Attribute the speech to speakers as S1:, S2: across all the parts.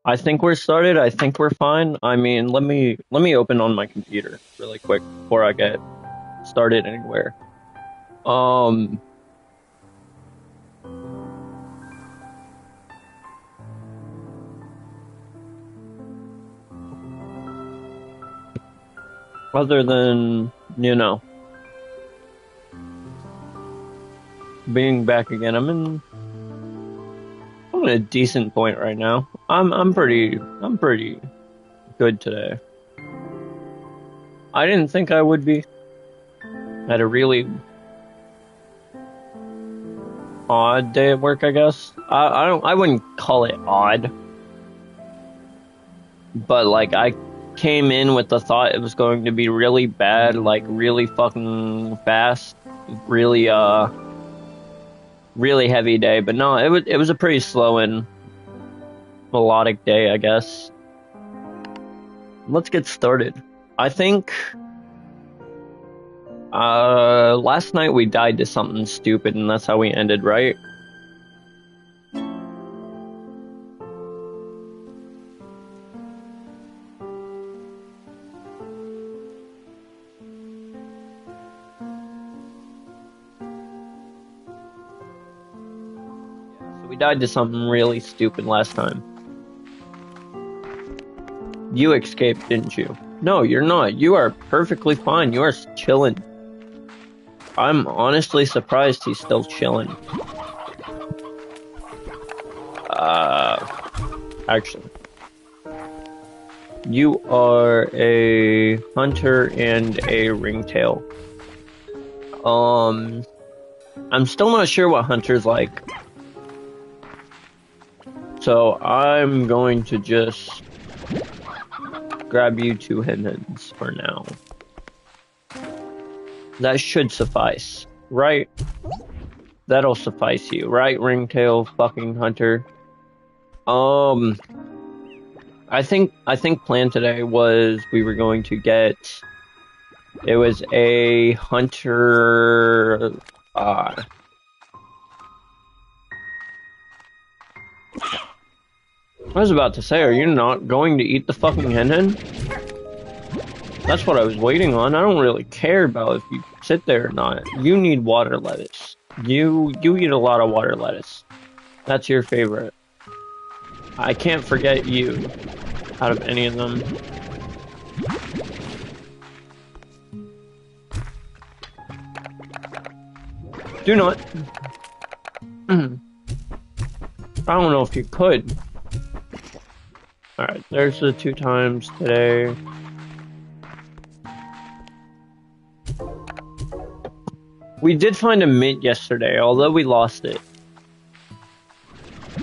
S1: I think we're started. I think we're fine. I mean, let me open on my computer really quick before I get started anywhere. Um, Other than, being back again, I'm in a decent point right now. I'm pretty good today. I didn't think I would be. I had a really odd day at work, I guess. I wouldn't call it odd, but like I came in with the thought it was going to be really bad, like really fucking fast, really really heavy day. But no, it was a pretty slow and melodic day, I guess. Let's get started. I think last night we died to something stupid and that's how we ended, right? So we died to something really stupid last time. You escaped, didn't you? No, you're not. You are perfectly fine. You are chilling. I'm honestly surprised he's still chilling. Uh, Actually, you are a hunter and a ringtail. Um, I'm still not sure what hunter's like, so I'm going to just grab you two hens for now. That should suffice, right? That'll suffice you, right, ringtail fucking hunter? Um, I think plan today was we were going to get it was a hunter I was about to say, are you not going to eat the fucking hen? That's what I was waiting on. I don't really care about if you sit there or not. You need water lettuce. You eat a lot of water lettuce. That's your favorite. I can't forget you out of any of them. Do not. I don't know if you could. Alright, there's the 2 times today. We did find a mint yesterday, although we lost it.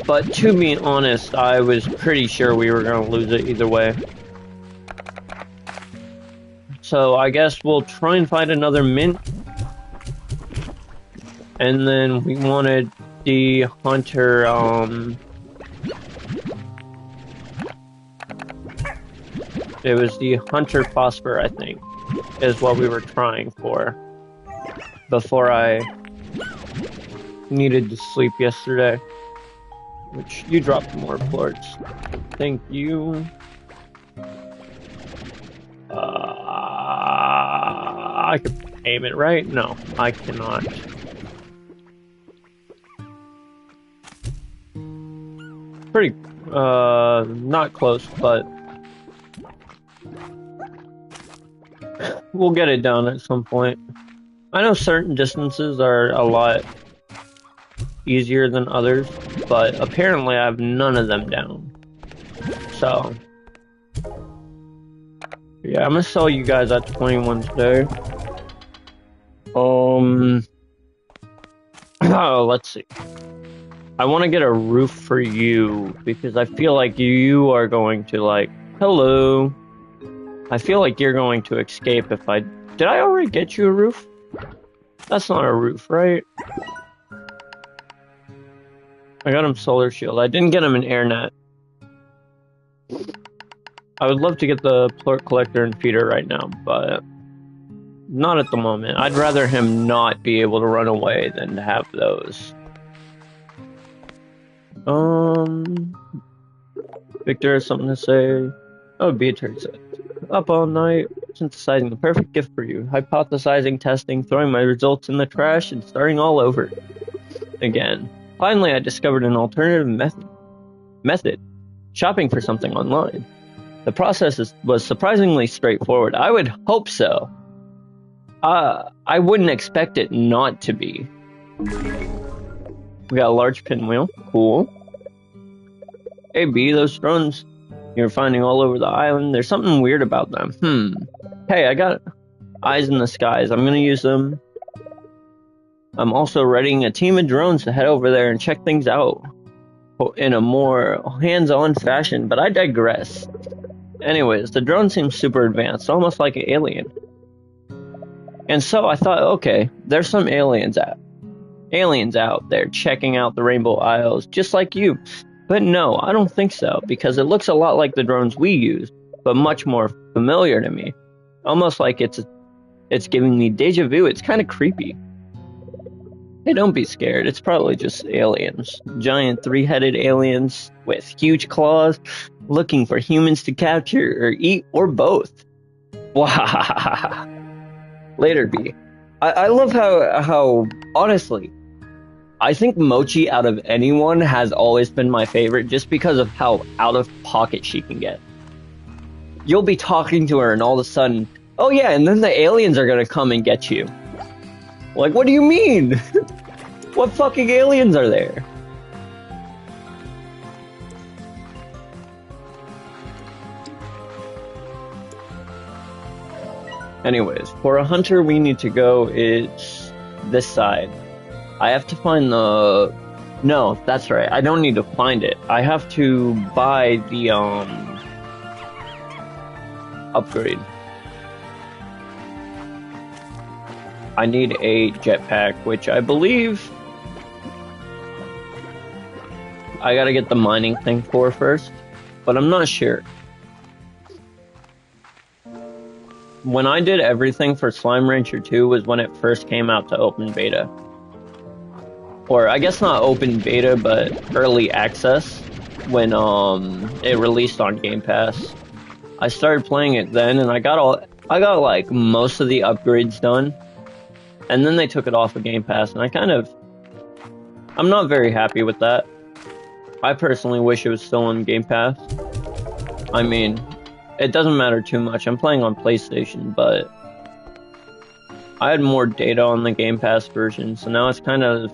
S1: But to be honest, I was pretty sure we were going to lose it either way. So I guess we'll try and find another mint. And then we wanted the hunter, it was the hunter phosphor, I think, is what we were trying for before I needed to sleep yesterday. Which, you dropped more plorts. Thank you. I could aim it, right? No, I cannot. Pretty, not close, but we'll get it done at some point. I know certain distances are a lot easier than others, but apparently I have none of them down. So, yeah, I'm gonna sell you guys at 21 today. Let's see. I want to get a roof for you because I feel like you are going to hello. I feel like you're going to escape if I... Did I already get you a roof? That's not a roof, right? I got him solar shield. I didn't get him an air net. I would love to get the plort collector and feeder right now, but not at the moment. I'd rather him not be able to run away than to have those. Victor has something to say. Oh, Beatrice. Up all night, synthesizing the perfect gift for you. Hypothesizing, testing, throwing my results in the trash, and starting all over again. Finally, I discovered an alternative method. Shopping for something online. The process was surprisingly straightforward. I would hope so. I wouldn't expect it not to be. We got a large pinwheel. Cool. Hey, B, those drones you're finding all over the island, there's something weird about them. Hey, I got eyes in the skies. I'm gonna use them. I'm also readying a team of drones to head over there and check things out in a more hands-on fashion, but I digress. Anyways, the drone seems super advanced, almost like an alien. And so I thought, okay, there's some aliens out there checking out the Rainbow Isles, just like you. But no, I don't think so, because it looks a lot like the drones we use, but much more familiar to me. Almost like it's giving me deja vu. It's kind of creepy. Hey, don't be scared. It's probably just aliens. Giant three-headed aliens with huge claws, looking for humans to capture or eat, or both. Wow. Later, B. I love how honestly, I think Mochi out of anyone has always been my favorite just because of how out of pocket she can get. You'll be talking to her and all of a sudden, oh yeah, and then the aliens are gonna come and get you. Like, what do you mean? What fucking aliens are there? Anyways, for a hunter, we need to go, it's this side. I have to find the... No, that's right. I don't need to find it. I have to buy the, upgrade. I need a jetpack, which I believe I gotta get the mining thing for first, but I'm not sure. When I did everything for Slime Rancher 2 was when it first came out to open beta. Or I guess not open beta, but early access when it released on Game Pass. I started playing it then and I got like most of the upgrades done. And then they took it off of Game Pass and I'm not very happy with that. I personally wish it was still on Game Pass. I mean, it doesn't matter too much. I'm playing on PlayStation, but I had more data on the Game Pass version, so now it's kind of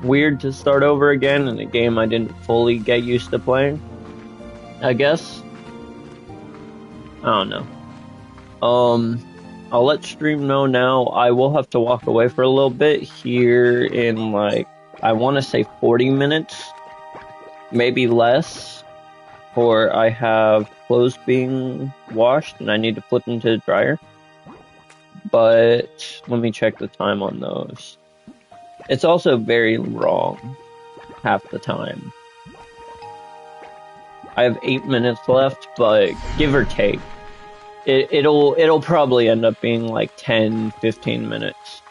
S1: weird to start over again in a game I didn't fully get used to playing, I guess. I don't know. I'll let stream know now. I will have to walk away for a little bit here in like, I want to say 40 minutes, maybe less, or I have clothes being washed and I need to flip them to the dryer. But let me check the time on those. It's also very wrong half the time. I have 8 minutes left, but give or take. It'll probably end up being like 10-15 minutes.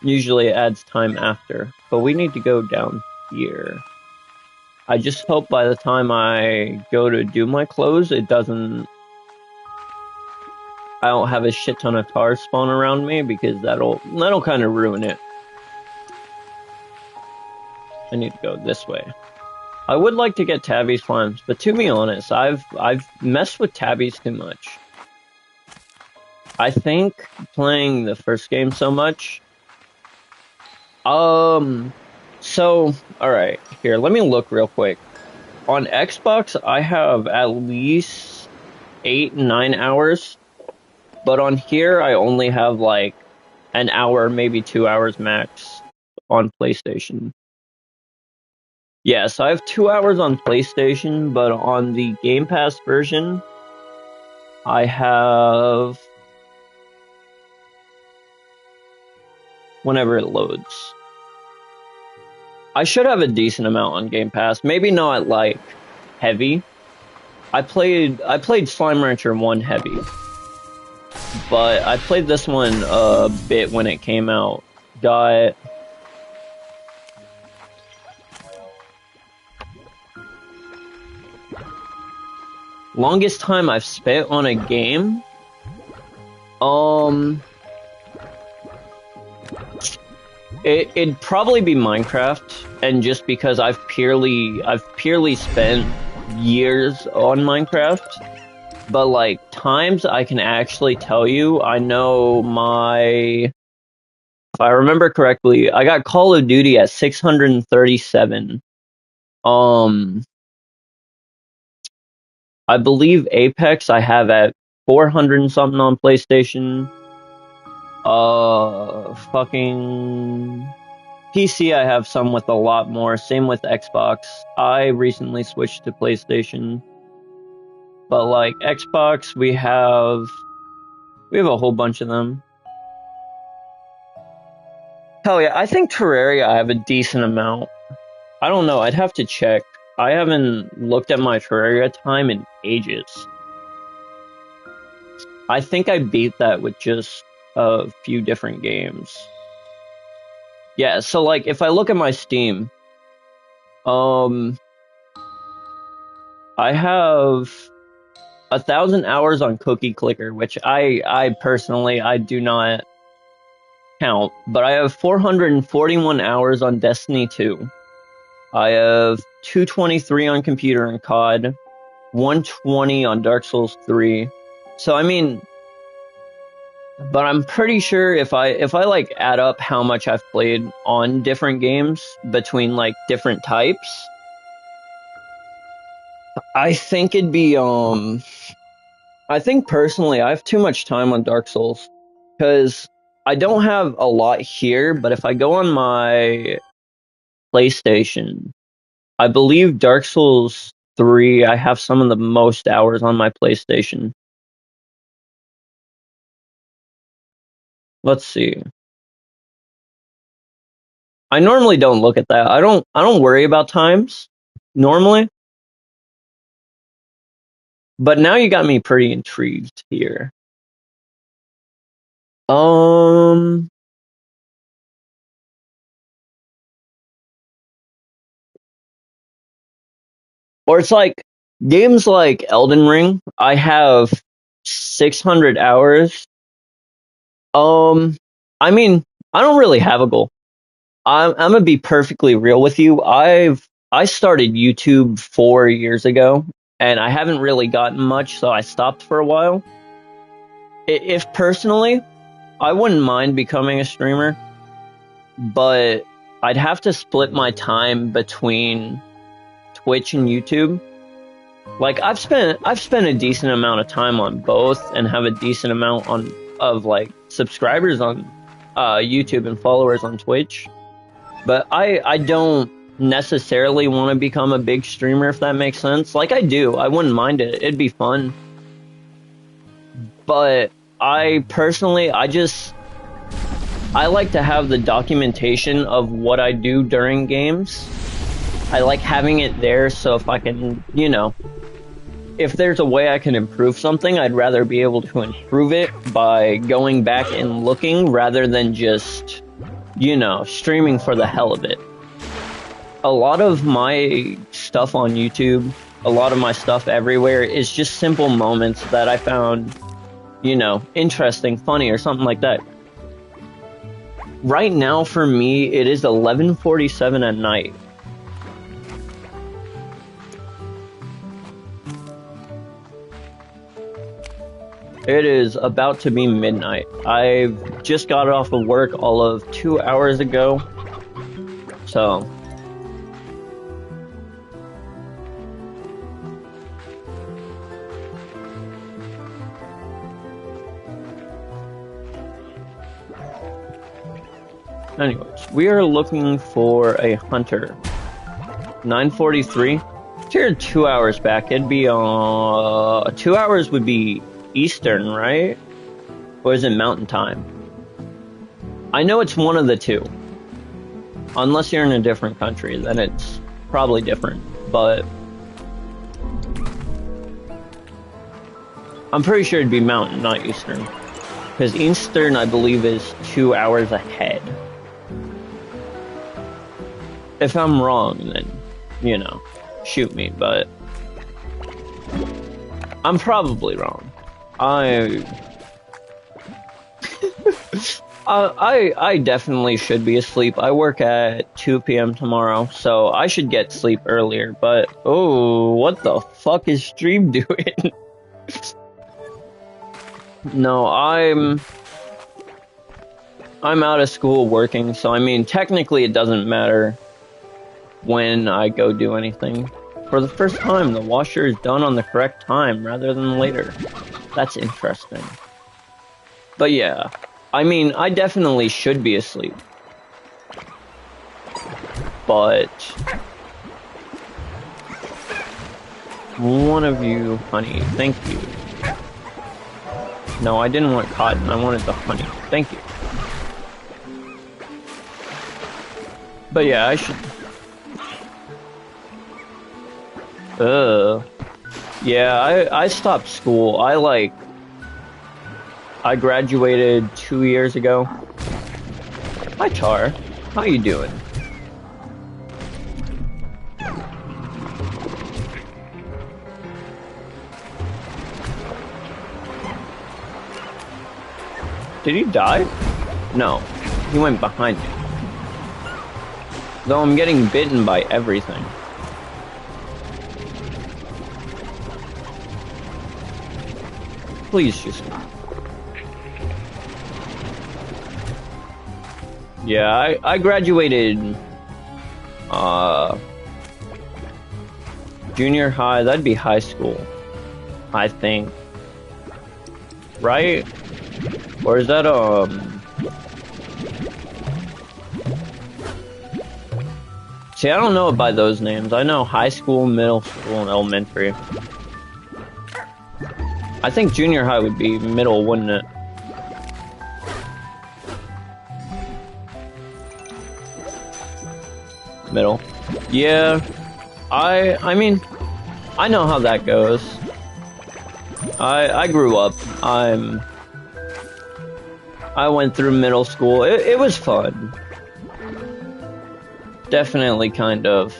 S1: Usually it adds time after, but we need to go down here. I just hope by the time I go to do my clothes, I don't have a shit ton of cars spawn around me, because that'll kind of ruin it. I need to go this way. I would like to get Tabby slimes, but to be honest, I've messed with Tabbies too much. I think playing the first game so much. So, alright, here, let me look real quick. On Xbox, I have at least 8-9 hours, but on here, I only have like an hour, maybe 2 hours max on PlayStation. Yeah, so I have 2 hours on PlayStation, but on the Game Pass version, I have whenever it loads. I should have a decent amount on Game Pass. Maybe not like heavy. I played Slime Rancher 1 heavy, but I played this one a bit when it came out. Got Longest time I've spent on a game? It'd probably be Minecraft, and just because I've purely spent years on Minecraft. But like times I can actually tell you, I know if I remember correctly, I got Call of Duty at 637. I believe Apex I have at 400 and something on PlayStation. Fucking PC I have some with a lot more. Same with Xbox. I recently switched to PlayStation. But like Xbox, we have a whole bunch of them. Hell yeah, I think Terraria I have a decent amount. I don't know, I'd have to check. I haven't looked at my Terraria time in ages. I think I beat that with just a few different games. Yeah, so like if I look at my Steam, I have 1,000 hours on Cookie Clicker, which I personally I do not count, but I have 441 hours on Destiny 2. I have 223 on Computer and COD, 120 on Dark Souls 3. So I mean, but I'm pretty sure if I like add up how much I've played on different games between like different types, I think it'd be I think personally I have too much time on Dark Souls because I don't have a lot here, but if I go on my PlayStation, I believe Dark Souls 3, I have some of the most hours on my PlayStation. Let's see. I normally don't look at that. I don't worry about times normally. But now you got me pretty intrigued here. Um or it's like games like Elden Ring, I have 600 hours. Um I mean, I don't really have a goal. I'm gonna be perfectly real with you. I started YouTube 4 years ago, and I haven't really gotten much, so I stopped for a while. If personally, I wouldn't mind becoming a streamer, but I'd have to split my time between Twitch and YouTube. Like I've spent a decent amount of time on both, and have a decent amount of like subscribers on YouTube and followers on Twitch. But I don't necessarily want to become a big streamer, if that makes sense. Like I do, I wouldn't mind it. It'd be fun. But I personally, I like to have the documentation of what I do during games. I like having it there, so if I can, if there's a way I can improve something, I'd rather be able to improve it by going back and looking rather than just, streaming for the hell of it. A lot of my stuff on YouTube, a lot of my stuff everywhere is just simple moments that I found, interesting, funny, or something like that. Right now, for me, it is 11:47 at night. It is about to be midnight. I've just got off of work all of 2 hours ago. So. Anyways, we are looking for a hunter. 9:43. If you're 2 hours back, it'd be 2 hours would be Eastern, right? Or is it Mountain Time? I know it's one of the two. Unless you're in a different country, then it's probably different. But I'm pretty sure it'd be Mountain, not Eastern. Because Eastern, I believe, is 2 hours ahead. If I'm wrong, then, shoot me, but I'm probably wrong. I definitely should be asleep. I work at 2 p.m. tomorrow, so I should get sleep earlier. But oh, what the fuck is Stream doing? No, I'm out of school working, so I mean, technically it doesn't matter when I go do anything. For the first time, the washer is done on the correct time rather than later. That's interesting. But yeah, I mean, I definitely should be asleep. But one of you, honey, thank you. No, I didn't want cotton, I wanted the honey. Thank you. But yeah, I should... Yeah, I stopped school. I graduated 2 years ago. Hi, Tar. How you doing? Did he die? No, he went behind me. Though I'm getting bitten by everything. Please just... Yeah, I graduated... junior high, that'd be high school. I think. Right? Or is that, See, I don't know it by those names. I know high school, middle school, and elementary. I think junior high would be middle, wouldn't it? Middle. Yeah. I mean, I know how that goes. I grew up. I went through middle school. It was fun. Definitely kind of.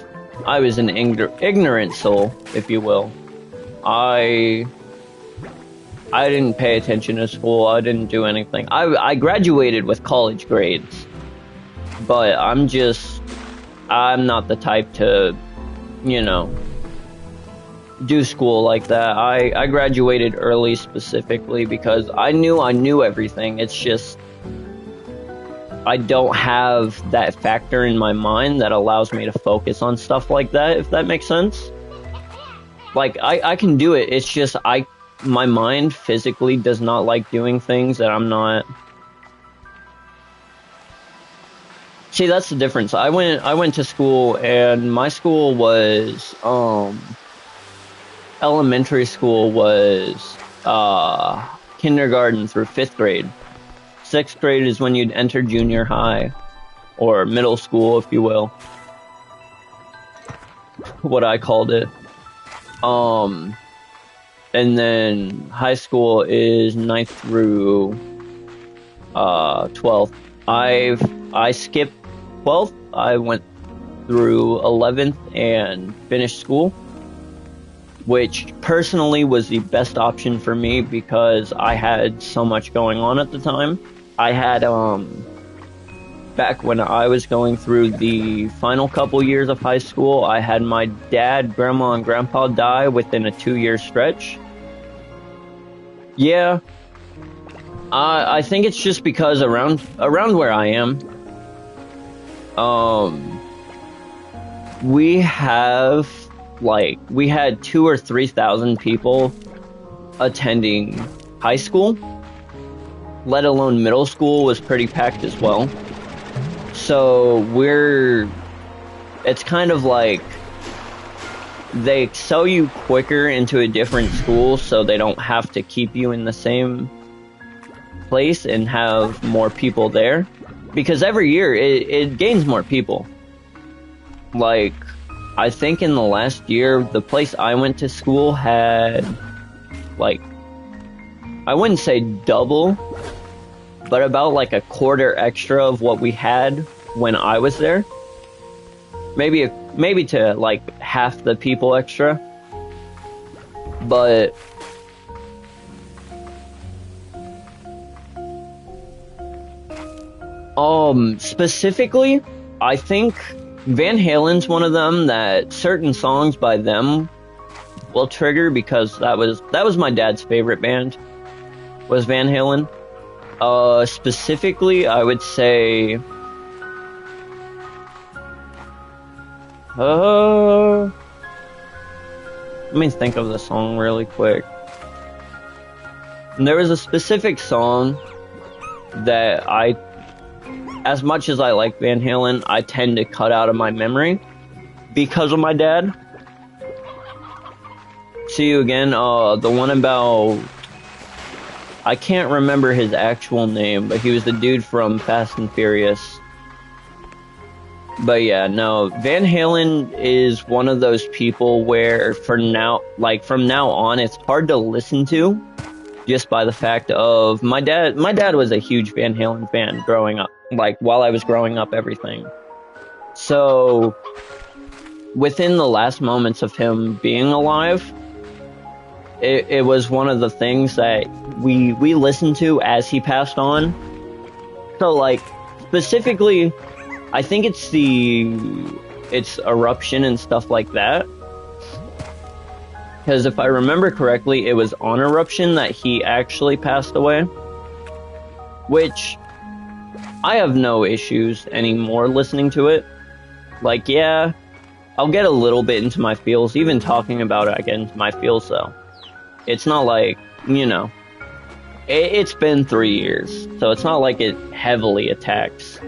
S1: I was an ignorant soul, if you will. I didn't pay attention to school. I didn't do anything. I graduated with college grades. But I'm not the type to, you know, do school like that. I graduated early specifically because I knew everything. It's just I don't have that factor in my mind that allows me to focus on stuff like that, if that makes sense. Like, I can do it, it's just my mind physically does not like doing things that I'm not... See, that's the difference. I went to school, and my school was, elementary school was, kindergarten through 5th grade. 6th grade is when you'd enter junior high, or middle school, if you will. What I called it. And then high school is 9th through 12th. I skipped 12th. I went through 11th and finished school, which personally was the best option for me because I had so much going on at the time. I had, back when I was going through the final couple years of high school, I had my dad, grandma, and grandpa die within a 2-year stretch. Yeah. I think it's just because around where I am, we had 2,000 or 3,000 people attending high school, let alone middle school was pretty packed as well. So it's kind of like they excel you quicker into a different school so they don't have to keep you in the same place and have more people there. Because every year it gains more people. Like, I think in the last year, the place I went to school had, like, I wouldn't say double, but about like a quarter extra of what we had when I was there. Maybe to like half the people extra. But specifically, I think Van Halen's one of them that certain songs by them will trigger, because that was my dad's favorite band, was Van Halen. Specifically, I would say let me think of the song really quick. And there was a specific song that as much as I like Van Halen, I tend to cut out of my memory because of my dad. See You Again, the one about, I can't remember his actual name, but he was the dude from Fast and Furious. But yeah, no, Van Halen is one of those people where from now on, it's hard to listen to, just by the fact of my dad was a huge Van Halen fan growing up, like while I was growing up, everything. So within the last moments of him being alive, it was one of the things that we listened to as he passed on. So like specifically, I think it's Eruption and stuff like that. Because if I remember correctly, it was on Eruption that he actually passed away. Which, I have no issues anymore listening to it. Like, yeah, I'll get a little bit into my feels. Even talking about it, I get into my feels, though. It's not like, it's been 3 years, so it's not like it heavily attacks.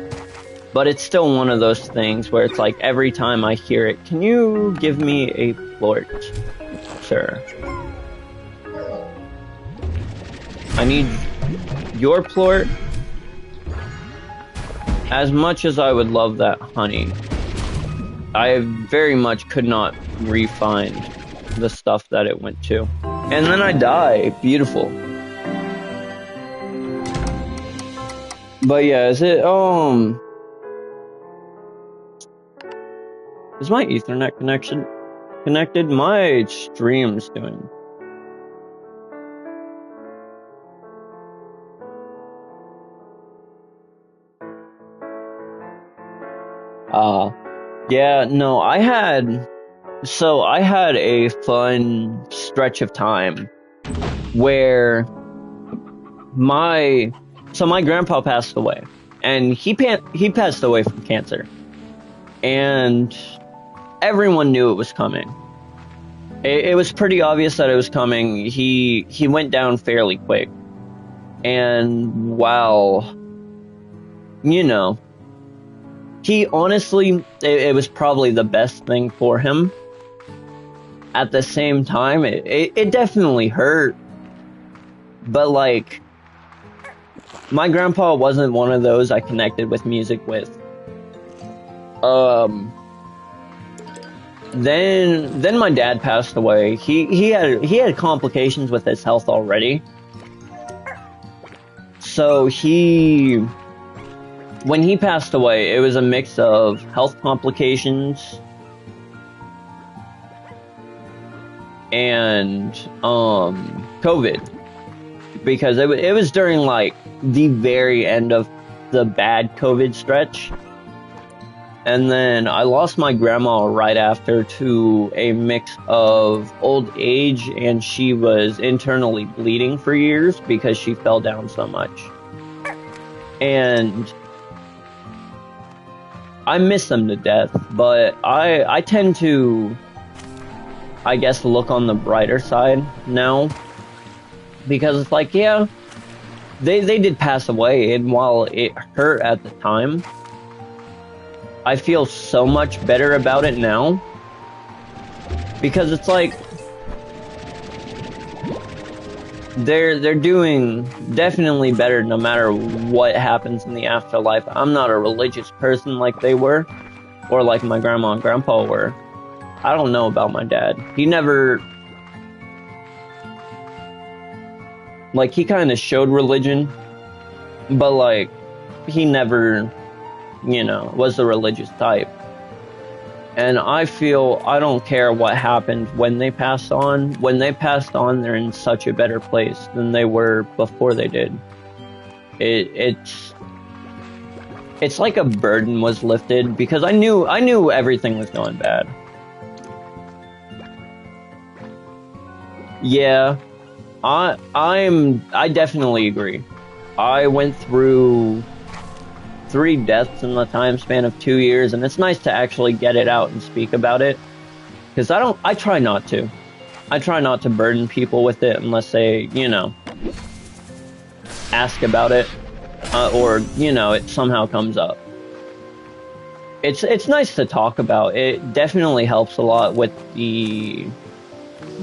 S1: But it's still one of those things where it's like, every time I hear it, can you give me a plort, sir? I need your plort. As much as I would love that honey, I very much could not refine the stuff that it went to. And then I die. Beautiful. But yeah, is my Ethernet connection connected? My stream's doing. Yeah, no, I had a fun stretch of time where my grandpa passed away, and he passed away from cancer, and everyone knew it was coming. It was pretty obvious that it was coming. He went down fairly quick, and while he honestly, it was probably the best thing for him. At the same time, it definitely hurt. But like, my grandpa wasn't one of those I connected with music with. Then my dad passed away. He had complications with his health already. So when he passed away, it was a mix of health complications and COVID, because it was during like the very end of the bad COVID stretch. And then I lost my grandma right after to a mix of old age, and she was internally bleeding for years because she fell down so much. And I miss them to death, but I tend to, I guess, look on the brighter side now, because it's like, yeah, they did pass away, and while it hurt at the time, I feel so much better about it now, because it's like they're doing definitely better no matter what happens in the afterlife. I'm not a religious person like they were, or like my grandma and grandpa were. I don't know about my dad. He never, like, he kind of showed religion, but like, he never, was the religious type. And I feel I don't care what happened when they passed on. When they passed on, they're in such a better place than they were before they did. It's like a burden was lifted because I knew everything was going bad. Yeah, I definitely agree. I went through 3 deaths in the time span of 2 years, and it's nice to actually get it out and speak about it. Because I try not to. I try not to burden people with it unless they, ask about it, or, it somehow comes up. It's nice to talk about. It definitely helps a lot with the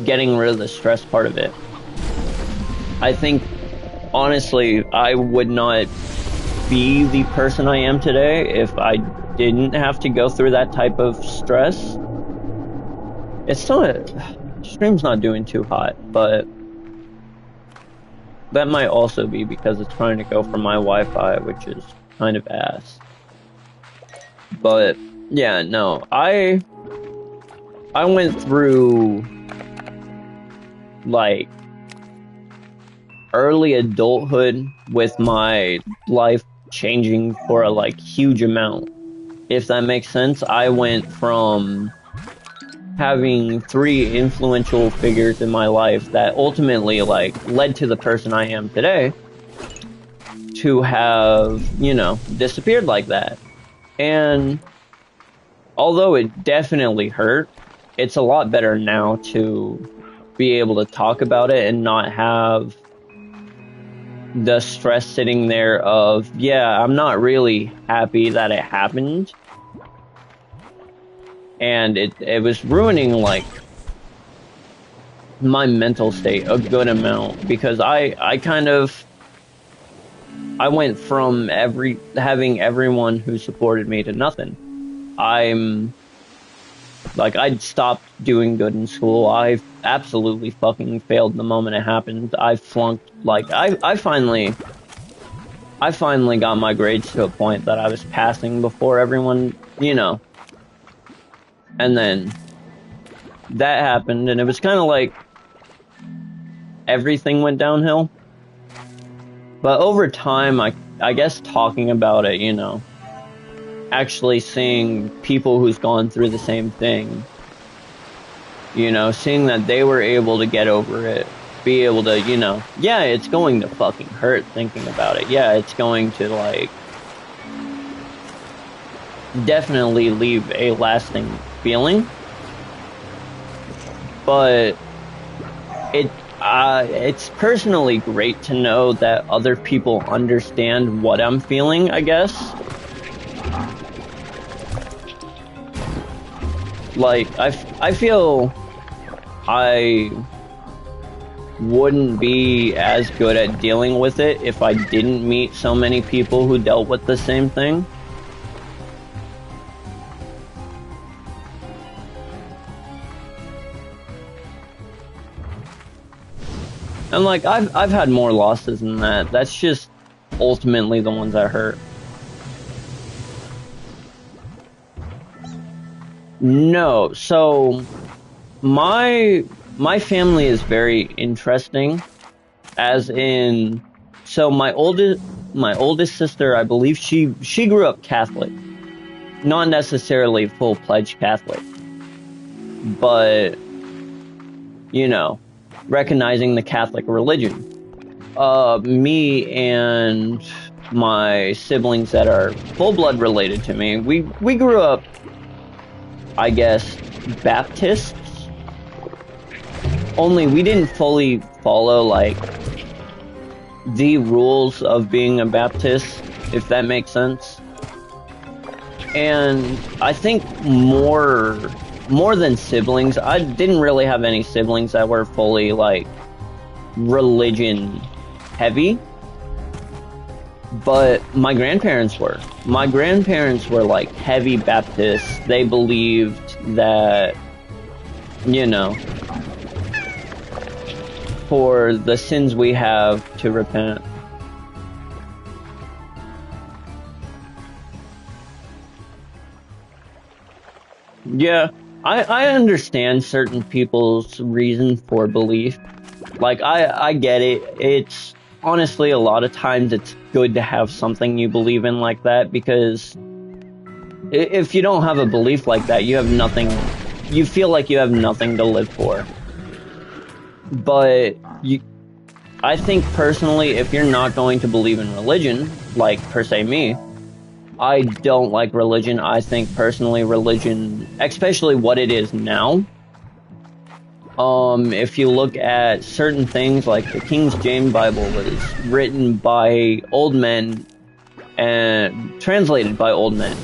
S1: getting rid of the stress part of it. I think, honestly, I would not be the person I am today if I didn't have to go through that type of stress. It's not, stream's not doing too hot, but that might also be because it's trying to go for my Wi-Fi, which is kind of ass. But yeah, no, I went through like early adulthood with my life changing for a like huge amount, if that makes sense. I went from having 3 influential figures in my life that ultimately like led to the person I am today to have, disappeared like that. And although it definitely hurt, it's a lot better now to be able to talk about it and not have the stress sitting there of, yeah, I'm not really happy that it happened. And it was ruining, like, my mental state a good amount, because I went from having everyone who supported me to nothing. I'd stopped doing good in school. I absolutely fucking failed the moment it happened. I flunked, I finally got my grades to a point that I was passing before everyone, And then that happened, and it was kind of like everything went downhill. But over time, I guess talking about it, actually seeing people who's gone through the same thing, seeing that they were able to get over it, be able to, yeah, it's going to fucking hurt thinking about it. Yeah, it's going to, like, definitely leave a lasting feeling. But it's personally great to know that other people understand what I'm feeling, I guess. Like, I feel I wouldn't be as good at dealing with it if I didn't meet so many people who dealt with the same thing. And like, I've had more losses than that. That's just ultimately the ones that hurt. No, so my family is very interesting, as in, so my oldest sister, I believe she grew up Catholic, not necessarily full-fledged Catholic, but recognizing the Catholic religion. Me and my siblings that are full-blood related to me, we grew up, I guess, Baptists. Only we didn't fully follow, like, the rules of being a Baptist, if that makes sense. And I think more than siblings, I didn't really have any siblings that were fully, like, religion heavy. But my grandparents were. My grandparents were, like, heavy Baptists. They believed that, for the sins we have to repent. Yeah, I understand certain people's reason for belief. Like, I get it. It's honestly a lot of times it's good to have something you believe in like that because if you don't have a belief like that, you have nothing. You feel like you have nothing to live for. But I think personally, if you're not going to believe in religion, like per se me, I don't like religion. I think personally religion, especially what it is now, if you look at certain things like the King James Bible was written by old men and translated by old men,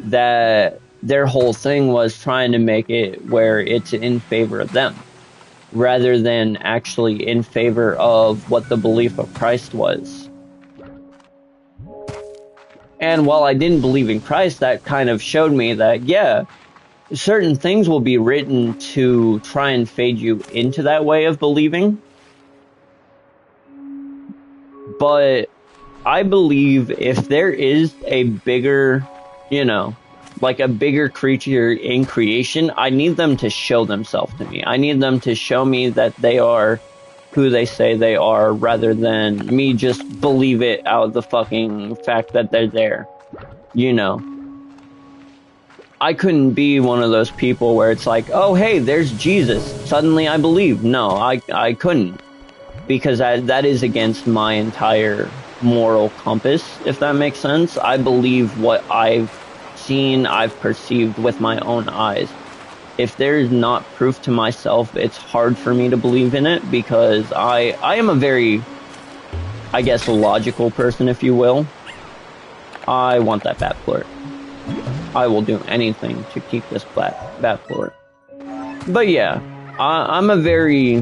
S1: that their whole thing was trying to make it where it's in favor of them rather than actually in favor of what the belief of Christ was. And while I didn't believe in Christ, that kind of showed me that, yeah, certain things will be written to try and fade you into that way of believing. But I believe if there is a bigger, like a bigger creature in creation, I need them to show themselves to me. I need them to show me that they are who they say they are rather than me just believe it out of the fucking fact that they're there. I couldn't be one of those people where it's like, oh, hey, there's Jesus. Suddenly I believe. No, I couldn't. Because that is against my entire moral compass, if that makes sense. I believe what I've seen, I've perceived with my own eyes. If there's not proof to myself, it's hard for me to believe in it because I am a very, I guess, logical person, if you will. I want that bat plort. I will do anything to keep this bat plort. But yeah, I'm a very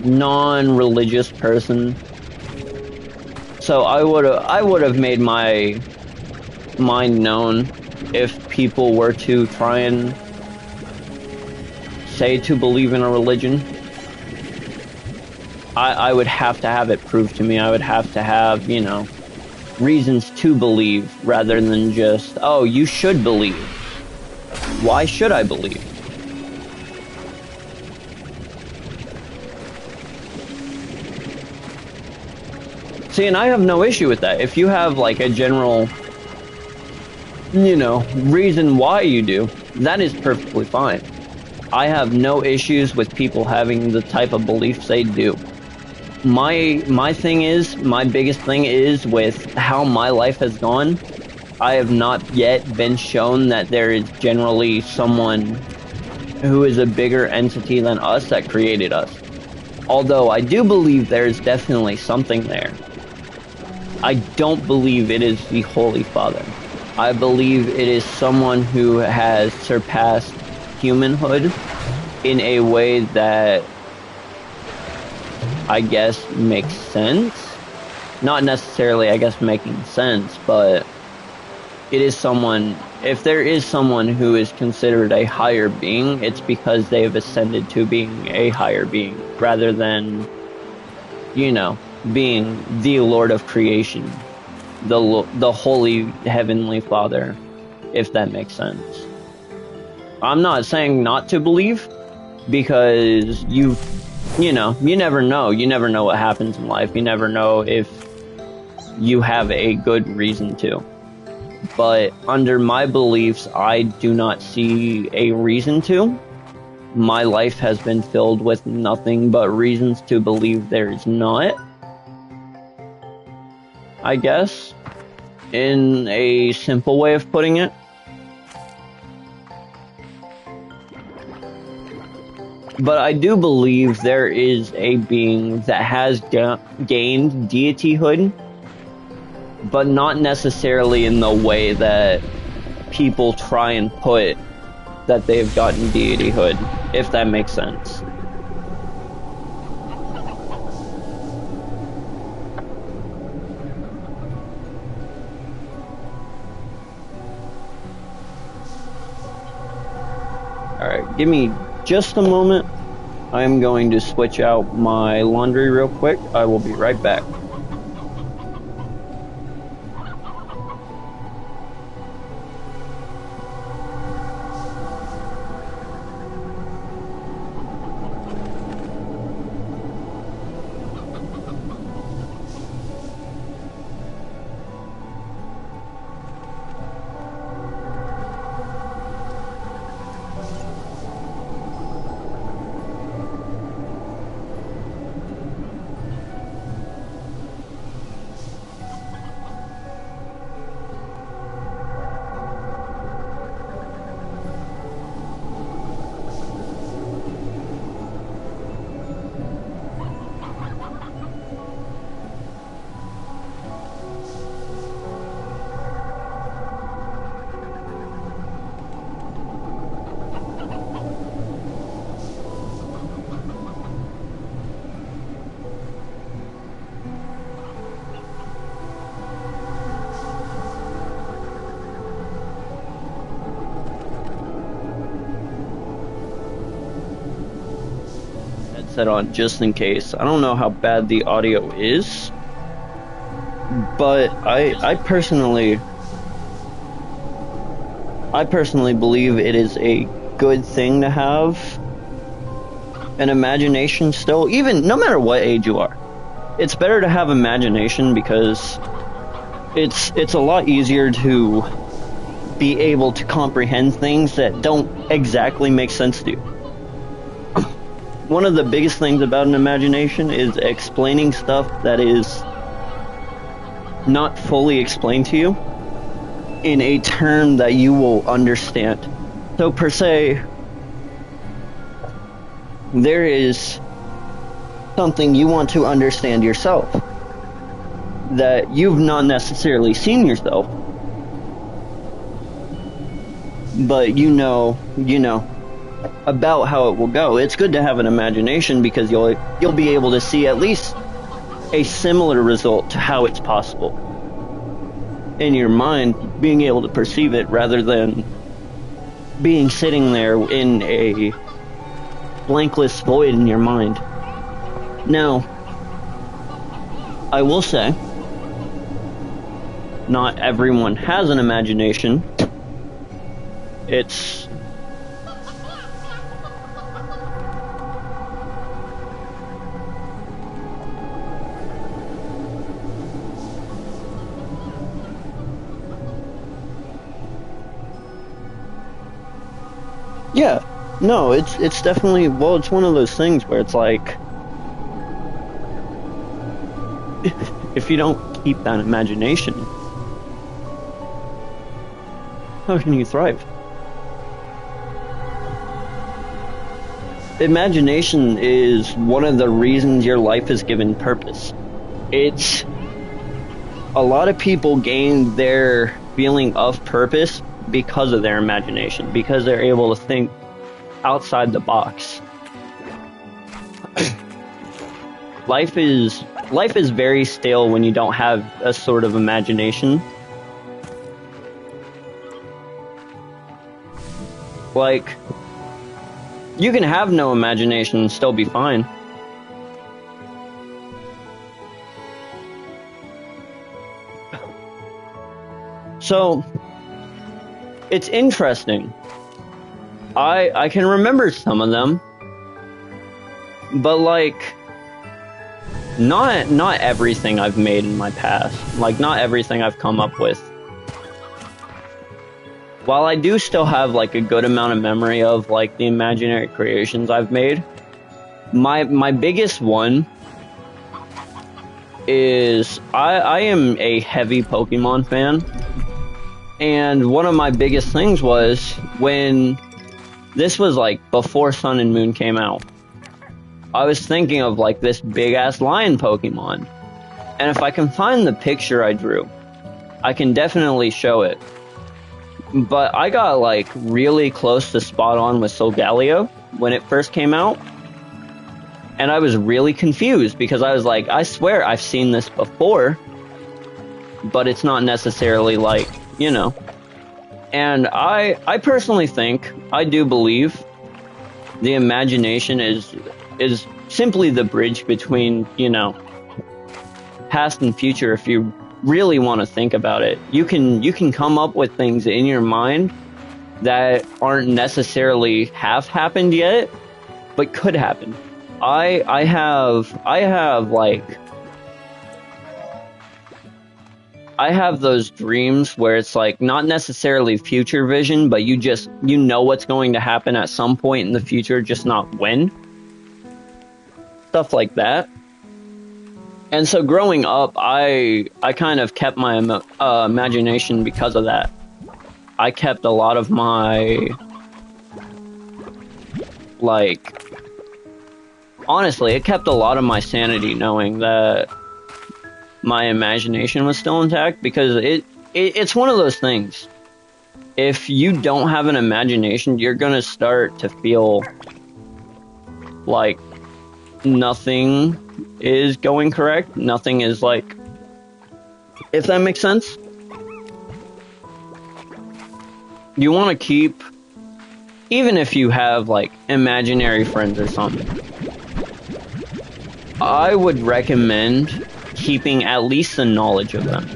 S1: non-religious person, so I would have made my mind known if people were to try and say to believe in a religion. I would have to have it proved to me. I would have to have, reasons to believe rather than just, oh, you should believe. Why should I believe? See, and I have no issue with that. If you have like a general, reason why you do, that is perfectly fine. I have no issues with people having the type of beliefs they do. My thing is, my biggest thing is with how my life has gone, I have not yet been shown that there is generally someone who is a bigger entity than us that created us. Although I do believe there is definitely something there. I don't believe it is the Holy Father. I believe it is someone who has surpassed humanhood in a way that I guess makes sense. Not necessarily, I guess, making sense, but it is someone, if there is someone who is considered a higher being, it's because they have ascended to being a higher being, rather than, being the Lord of creation, the Holy Heavenly Father, if that makes sense. I'm not saying not to believe, because you never know. You never know what happens in life. You never know if you have a good reason to. But under my beliefs, I do not see a reason to. My life has been filled with nothing but reasons to believe there's not. I guess, in a simple way of putting it. But I do believe there is a being that has gained deityhood, but not necessarily in the way that people try and put that they've gotten deityhood, if that makes sense. Alright, give me just a moment. I am going to switch out my laundry real quick. I will be right back. headset on just in case. I don't know how bad the audio is, but I personally believe it is a good thing to have an imagination still, even no matter what age you are. It's better to have imagination because it's a lot easier to be able to comprehend things that don't exactly make sense to you. One of the biggest things about an imagination is explaining stuff that is not fully explained to you in a term that you will understand. So per se, there is something you want to understand yourself that you've not necessarily seen yourself, but you know about how it will go. It's good to have an imagination because you'll be able to see at least a similar result to how it's possible in your mind, being able to perceive it rather than being sitting there in a blankless void in your mind. Now, I will say, not everyone has an imagination. It's yeah, no, it's definitely, well, it's one of those things where it's like, if you don't keep that imagination, how can you thrive? Imagination is one of the reasons your life is given purpose. It's a lot of people gain their feeling of purpose because of their imagination, because they're able to think outside the box. Life is very stale when you don't have a sort of imagination. Like, you can have no imagination and still be fine. So, it's interesting. I can remember some of them, but like, not everything I've made in my past. Like, not everything I've come up with. While I do still have like a good amount of memory of like the imaginary creations I've made, my biggest one is I am a heavy Pokemon fan, and one of my biggest things was when this was like before Sun and Moon came out. I was thinking of like this big ass lion Pokemon, and if I can find the picture I drew, I can definitely show it. But I got like really close to spot on with Solgaleo when it first came out, and I was really confused because I was like, I swear I've seen this before, but it's not necessarily like, you know. And I personally think, I do believe the imagination is simply the bridge between, you know, past and future. If you really want to think about it, you can come up with things in your mind that aren't necessarily have happened yet, but could happen. I have those dreams where it's like not necessarily future vision, but you know what's going to happen at some point in the future, just not when. Stuff like that. And so growing up, I kind of kept my imagination because of that. I kept a lot of my, like, honestly, it kept a lot of my sanity knowing that my imagination was still intact, because it's one of those things. If you don't have an imagination, you're gonna start to feel like nothing is going correct. Nothing is like, if that makes sense. You want to keep, even if you have like imaginary friends or something, I would recommend keeping at least the knowledge of them.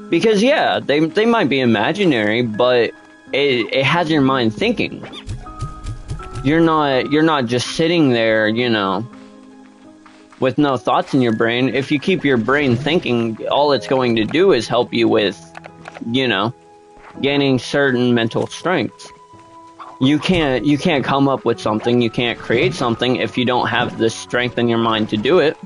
S1: Because yeah, they might be imaginary, but it has your mind thinking. You're not just sitting there, you know, with no thoughts in your brain. If you keep your brain thinking, all it's going to do is help you with, you know, gaining certain mental strengths. You can't come up with something, you can't create something if you don't have the strength in your mind to do it.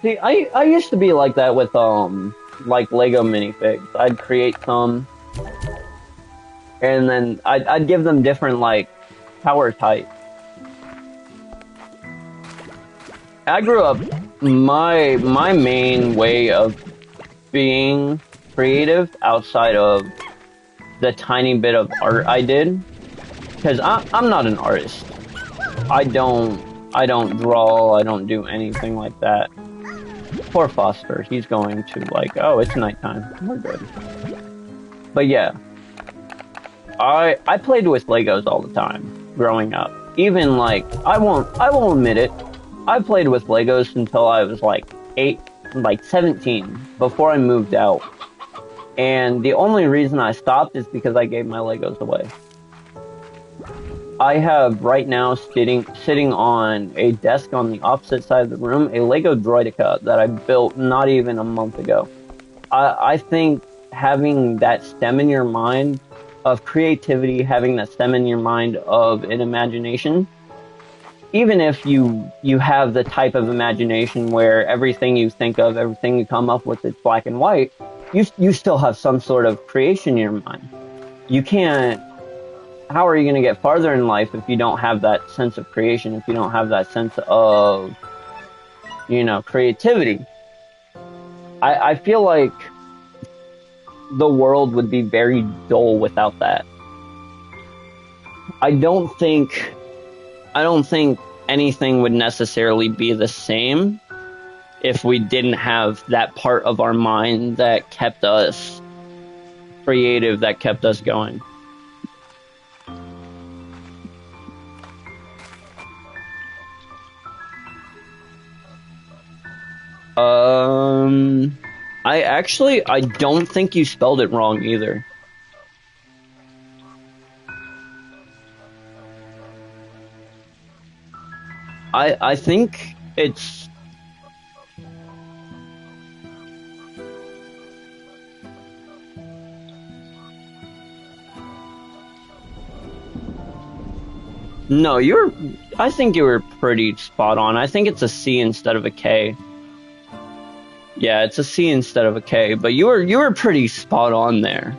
S1: See, I used to be like that with like Lego minifigs. I'd create some, and then I'd give them different like power types. I grew up, my main way of being creative outside of the tiny bit of art I did, because I'm not an artist. I don't draw, I don't do anything like that. Poor Foster, he's going to like, oh, it's nighttime, we're good. But yeah, I played with Legos all the time growing up. Even like, I won't admit it, I played with Legos until I was like 17, before I moved out. And the only reason I stopped is because I gave my Legos away. I have right now sitting on a desk on the opposite side of the room a Lego Droideka that I built not even a month ago. I think having that stem in your mind of creativity, having that stem in your mind of an imagination, even if you have the type of imagination where everything you think of, everything you come up with is black and white, you still have some sort of creation in your mind. You can't. How are you going to get farther in life if you don't have that sense of creation, if you don't have that sense of, you know, creativity? I feel like the world would be very dull without that. I don't think anything would necessarily be the same if we didn't have that part of our mind that kept us creative, that kept us going. I don't think you spelled it wrong either. I think it's... No, I think you were pretty spot on. I think it's a C instead of a K. Yeah, it's a C instead of a K, but you were pretty spot on there.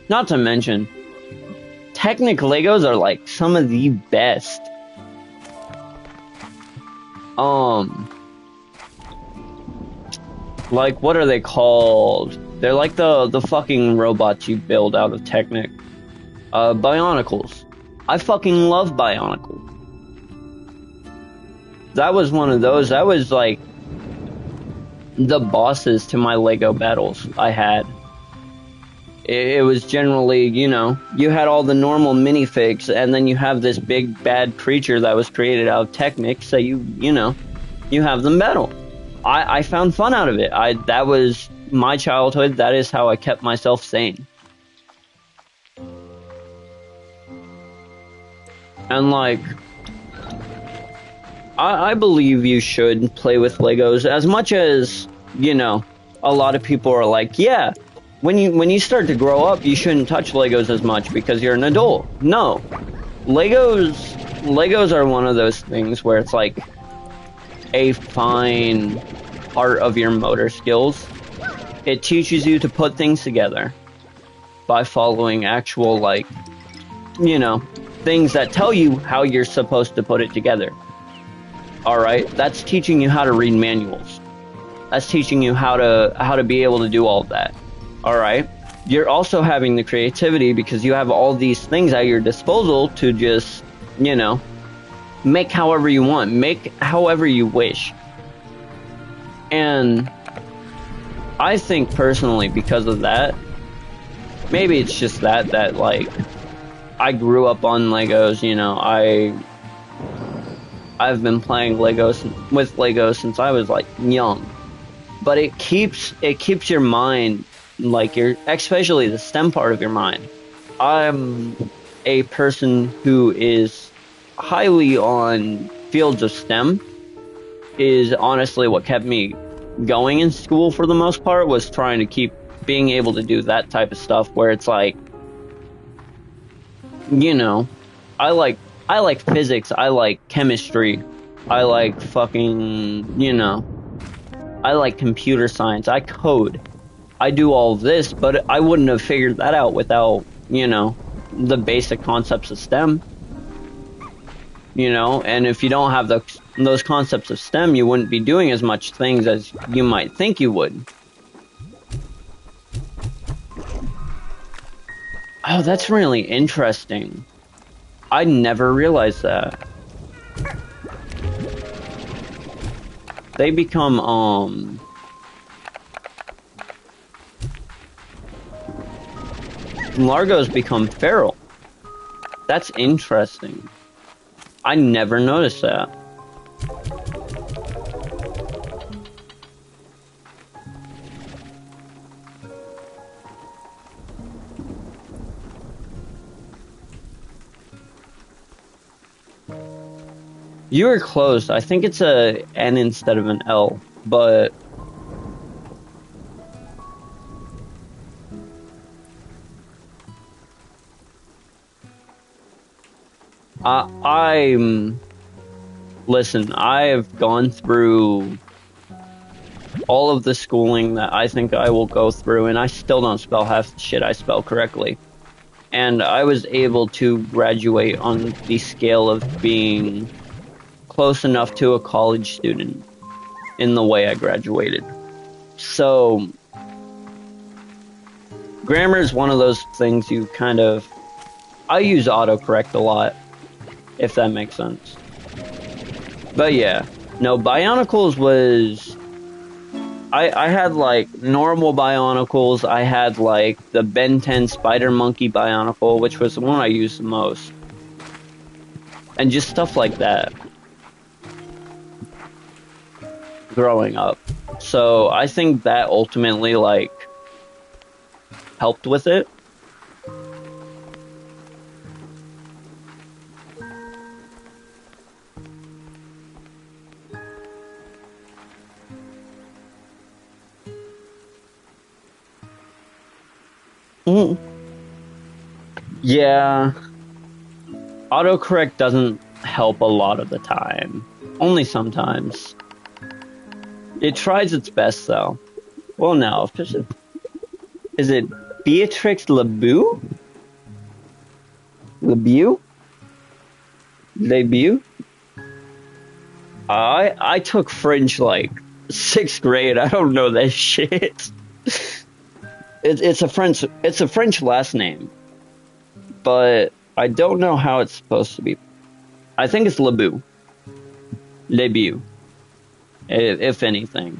S1: Not to mention, Technic Legos are like some of the best. Like, what are they called? They're like the fucking robots you build out of Technic. Bionicles. I fucking love Bionicles. That was one of those. That was like the bosses to my Lego battles I had. It was generally, you know, you had all the normal minifigs, and then you have this big bad creature that was created out of Technic, so you know, you have them battle. I found fun out of it. That was my childhood. That is how I kept myself sane. And like, I believe you should play with Legos as much as, you know, a lot of people are like, yeah, when you start to grow up, you shouldn't touch Legos as much because you're an adult. No. Legos are one of those things where it's like a fine part of your motor skills. It teaches you to put things together by following actual, like, you know, things that tell you how you're supposed to put it together. Alright, that's teaching you how to read manuals. That's teaching you how to be able to do all of that. Alright? You're also having the creativity because you have all these things at your disposal to just, you know, make however you want. Make however you wish. And I think personally, because of that, maybe it's just that like I grew up on Legos. You know, I've been playing Legos since I was like young. But it keeps your mind, like your, especially the STEM part of your mind. I'm a person who is highly on fields of STEM. Is honestly what kept me going in school for the most part, was trying to keep being able to do that type of stuff where it's like, you know, I like I like physics, I like chemistry, I like fucking, you know, I like computer science, I code. I do all of this, but I wouldn't have figured that out without, you know, the basic concepts of STEM. You know, and if you don't have those concepts of STEM, you wouldn't be doing as much things as you might think you would. Oh, that's really interesting. I never realized that. They become, Largos become feral. That's interesting. I never noticed that. You were close. I think it's a N instead of an L, but I'm listen, I have gone through all of the schooling that I think I will go through, and I still don't spell half the shit I spell correctly. And I was able to graduate on the scale of being close enough to a college student in the way I graduated. So, grammar is one of those things you kind of. I use autocorrect a lot, if that makes sense. But yeah, no, Bionicles was. I had like normal Bionicles. I had like the Ben 10 Spider Monkey Bionicle, which was the one I used the most. And just stuff like that. Growing up. So I think that ultimately like helped with it. Mm. Yeah, autocorrect doesn't help a lot of the time. Only sometimes. It tries its best though. Well, no, is it Beatrix LeBeau? LeBeau? LeBeau? I took French like 6th grade. I don't know that shit. It's a French last name, but I don't know how it's supposed to be. I think it's LeBeau. LeBeau, if anything.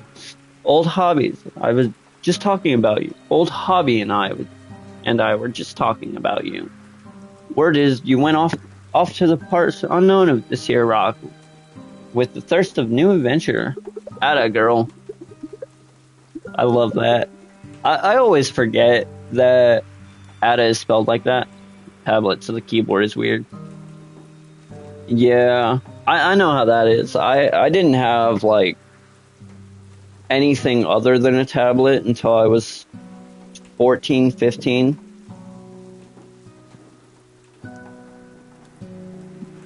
S1: Old hobbies. I was just talking about you. Old hobby and I were just talking about you. Word is you went off to the parts unknown of this here rock with the thirst of new adventure. Atta girl. I love that. I always forget that Ada is spelled like that. Tablet, so the keyboard is weird. Yeah, I know how that is. I didn't have, like, anything other than a tablet until I was 14, 15.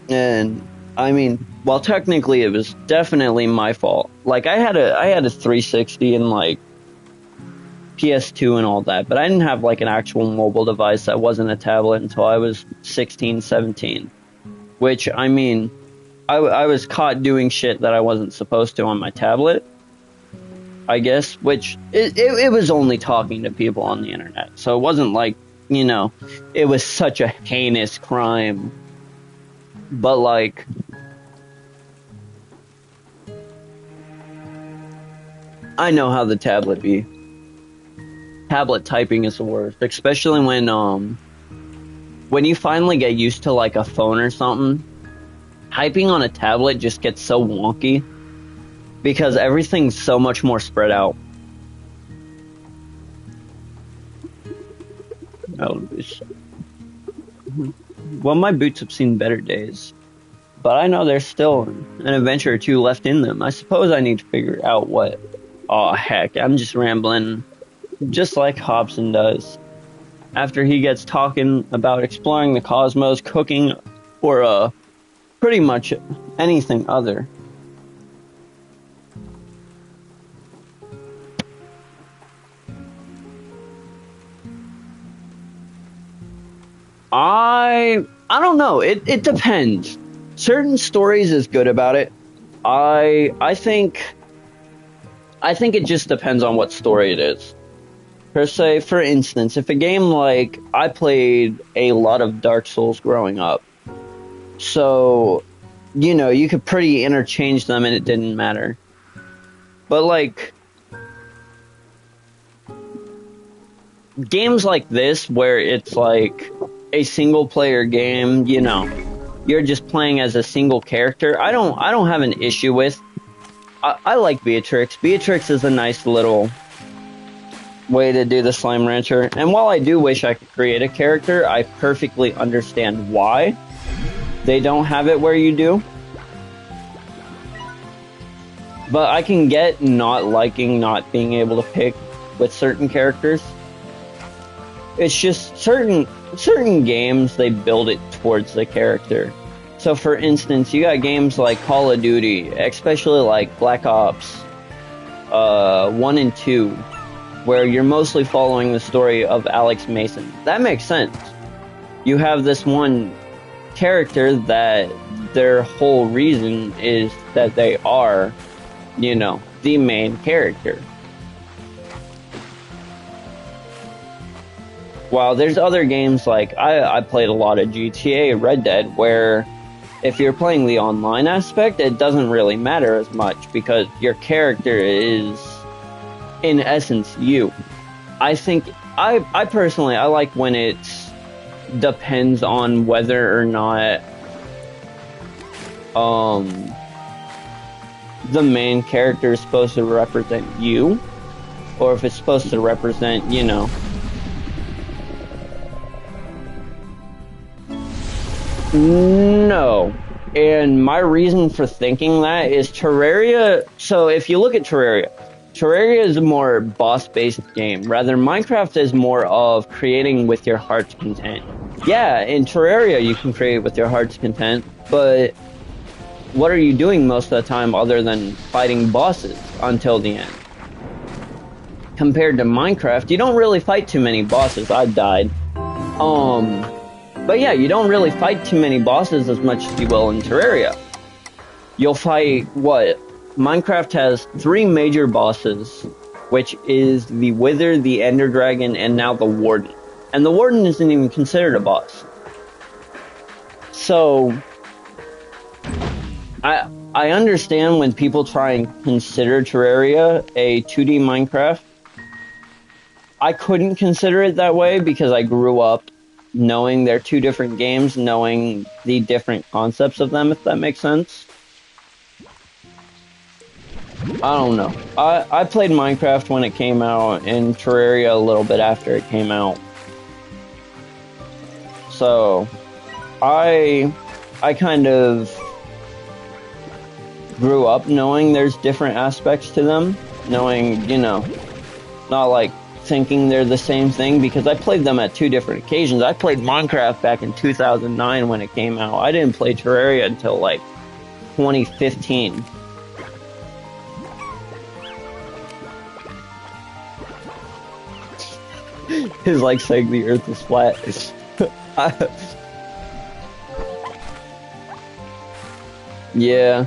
S1: And, I mean, well, technically it was definitely my fault. Like, I had a 360 and, like, PS2 and all that, but I didn't have like an actual mobile device that wasn't a tablet until I was 16, 17. Which, I mean, I was caught doing shit that I wasn't supposed to on my tablet, I guess, which it was only talking to people on the internet. So it wasn't like, you know, it was such a heinous crime. But like, I know how the tablet be. Tablet typing is the worst, especially when you finally get used to like a phone or something. Typing on a tablet just gets so wonky because everything's so much more spread out. Well, my boots have seen better days, but I know there's still an adventure or two left in them. I suppose I need to figure out what. Oh, heck, I'm just rambling, just like Hobson does. After he gets talking about exploring the cosmos, cooking, or pretty much anything other. I don't know. It depends. Certain stories is good about it. I think it just depends on what story it is. Per se, for instance, if a game like I played a lot of Dark Souls growing up, so you know you could pretty interchange them and it didn't matter. But like games like this, where it's like a single player game, you know, you're just playing as a single character. I don't have an issue with. I like Beatrix. Beatrix is a nice little way to do the Slime Rancher. And while I do wish I could create a character, I perfectly understand why they don't have it where you do. But I can get not liking not being able to pick with certain characters. It's just certain games, they build it towards the character. So for instance, you got games like Call of Duty, especially like Black Ops 1 and 2, where you're mostly following the story of Alex Mason. That makes sense. You have this one character that their whole reason is that they are, you know, the main character. While there's other games like I played a lot of GTA, Red Dead, where if you're playing the online aspect, it doesn't really matter as much because your character is, in essence, you. I think, I personally, I like when it depends on whether or not the main character is supposed to represent you, or if it's supposed to represent, you know, no. And my reason for thinking that is Terraria. So if you look at Terraria is a more boss-based game. Rather, Minecraft is more of creating with your heart's content. Yeah, in Terraria you can create with your heart's content, but what are you doing most of the time other than fighting bosses until the end? Compared to Minecraft, you don't really fight too many bosses. I died. But yeah, you don't really fight too many bosses as much as you will in Terraria. You'll fight, what? Minecraft has 3 major bosses, which is the Wither, the Ender Dragon, and now the Warden. And the Warden isn't even considered a boss. So, I understand when people try and consider Terraria a 2D Minecraft. I couldn't consider it that way because I grew up knowing they're 2 different games, knowing the different concepts of them, if that makes sense. I don't know. I played Minecraft when it came out, and Terraria a little bit after it came out. So, I kind of grew up knowing there's different aspects to them, knowing, you know, not like thinking they're the same thing, because I played them at 2 different occasions. I played Minecraft back in 2009 when it came out. I didn't play Terraria until like 2015. It's like saying the earth is flat. Yeah.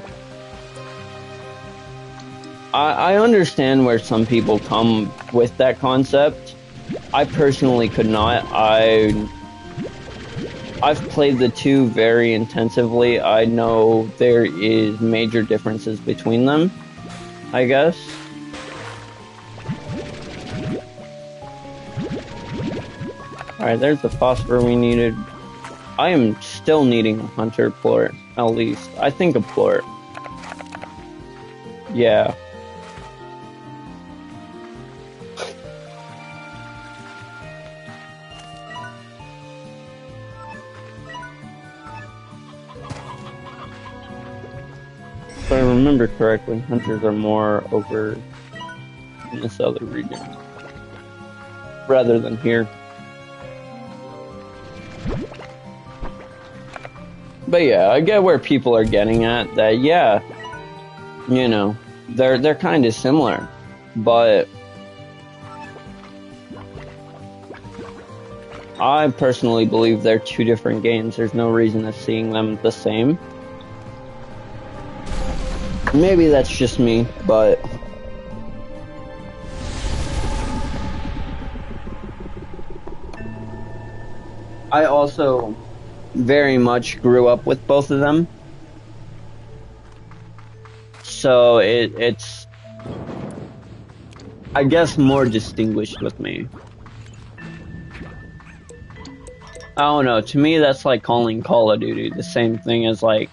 S1: I understand where some people come with that concept. I personally could not. I've played the 2 very intensively. I know there is major differences between them, I guess. Alright, there's the phosphor we needed. I am still needing a hunter plort, at least. I think a plort. Yeah. If I remember correctly, hunters are more over in this other region rather than here. But yeah, I get where people are getting at that. Yeah, you know, they're kind of similar, but I personally believe they're two different games. There's no reason of seeing them the same. Maybe that's just me, but I also very much grew up with both of them. So it's, I guess, more distinguished with me. I don't know. To me, that's like calling Call of Duty the same thing as like.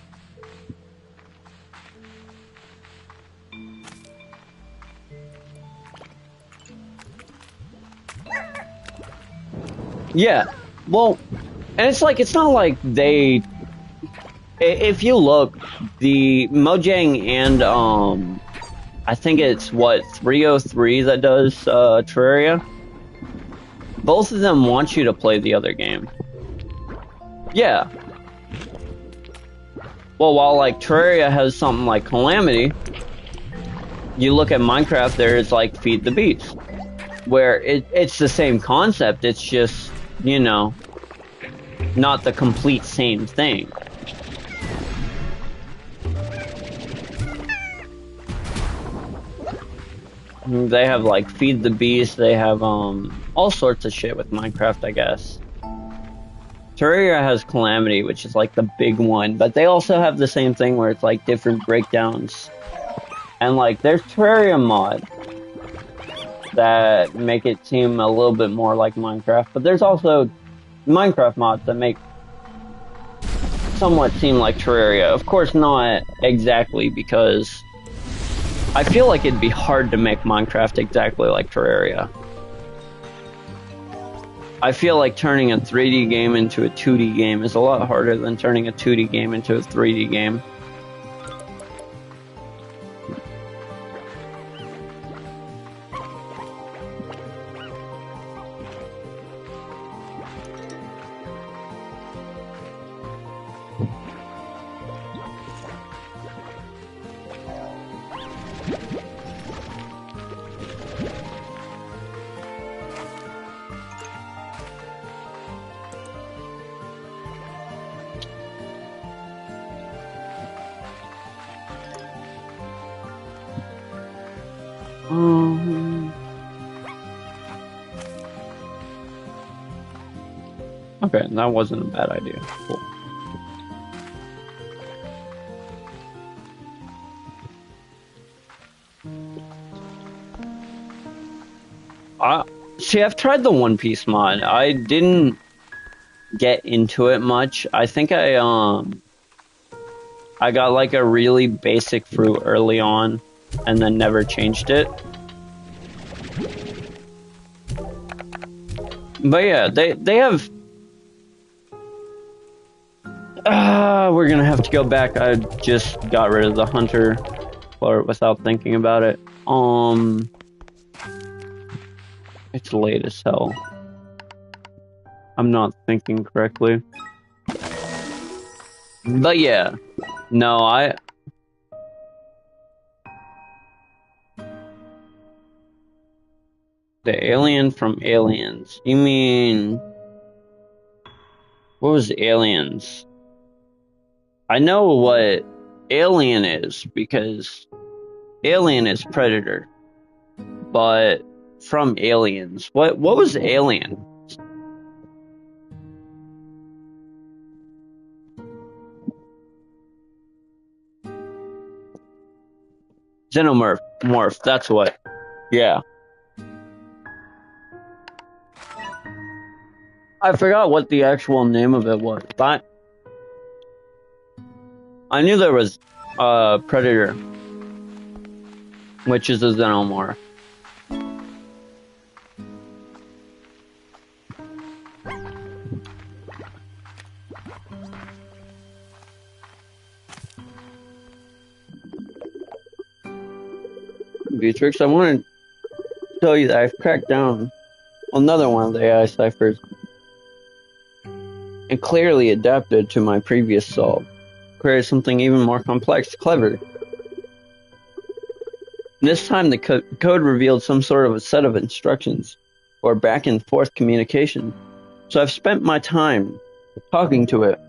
S1: Yeah. Well, and it's like, it's not like they. If you look, the Mojang and I think it's what 303 that does Terraria. Both of them want you to play the other game. Yeah. Well, while like Terraria has something like Calamity, you look at Minecraft, there's like Feed the Beast, where it's the same concept. It's just, you know, not the complete same thing. They have like Feed the Beast, they have all sorts of shit with Minecraft, I guess. Terraria has Calamity, which is like the big one, but they also have the same thing where it's like different breakdowns. And like there's Terraria mod that make it seem a little bit more like Minecraft, but there's also Minecraft mods that make somewhat seem like Terraria. Of course not exactly, because I feel like it'd be hard to make Minecraft exactly like Terraria. I feel like turning a 3D game into a 2D game is a lot harder than turning a 2D game into a 3D game. Okay, that wasn't a bad idea. Cool. See, I've tried the One Piece mod. I didn't get into it much. I think I got like a really basic fruit early on and then never changed it. But yeah, they have we're gonna have to go back. I just got rid of the hunter part without thinking about it. It's late as hell. I'm not thinking correctly. But yeah, no, the alien from Aliens. You mean, what was Aliens? I know what Alien is, because Alien is Predator. But from Aliens, what was Alien? Xenomorph, that's what. Yeah. I forgot what the actual name of it was, but I knew there was Predator, which is a Xenomorph. Beatrix, I want to tell you that I've cracked down another one of the AI ciphers and clearly adapted to my previous solve. Created something even more complex, clever. This time the code revealed some sort of a set of instructions for back and forth communication. So I've spent my time talking to it.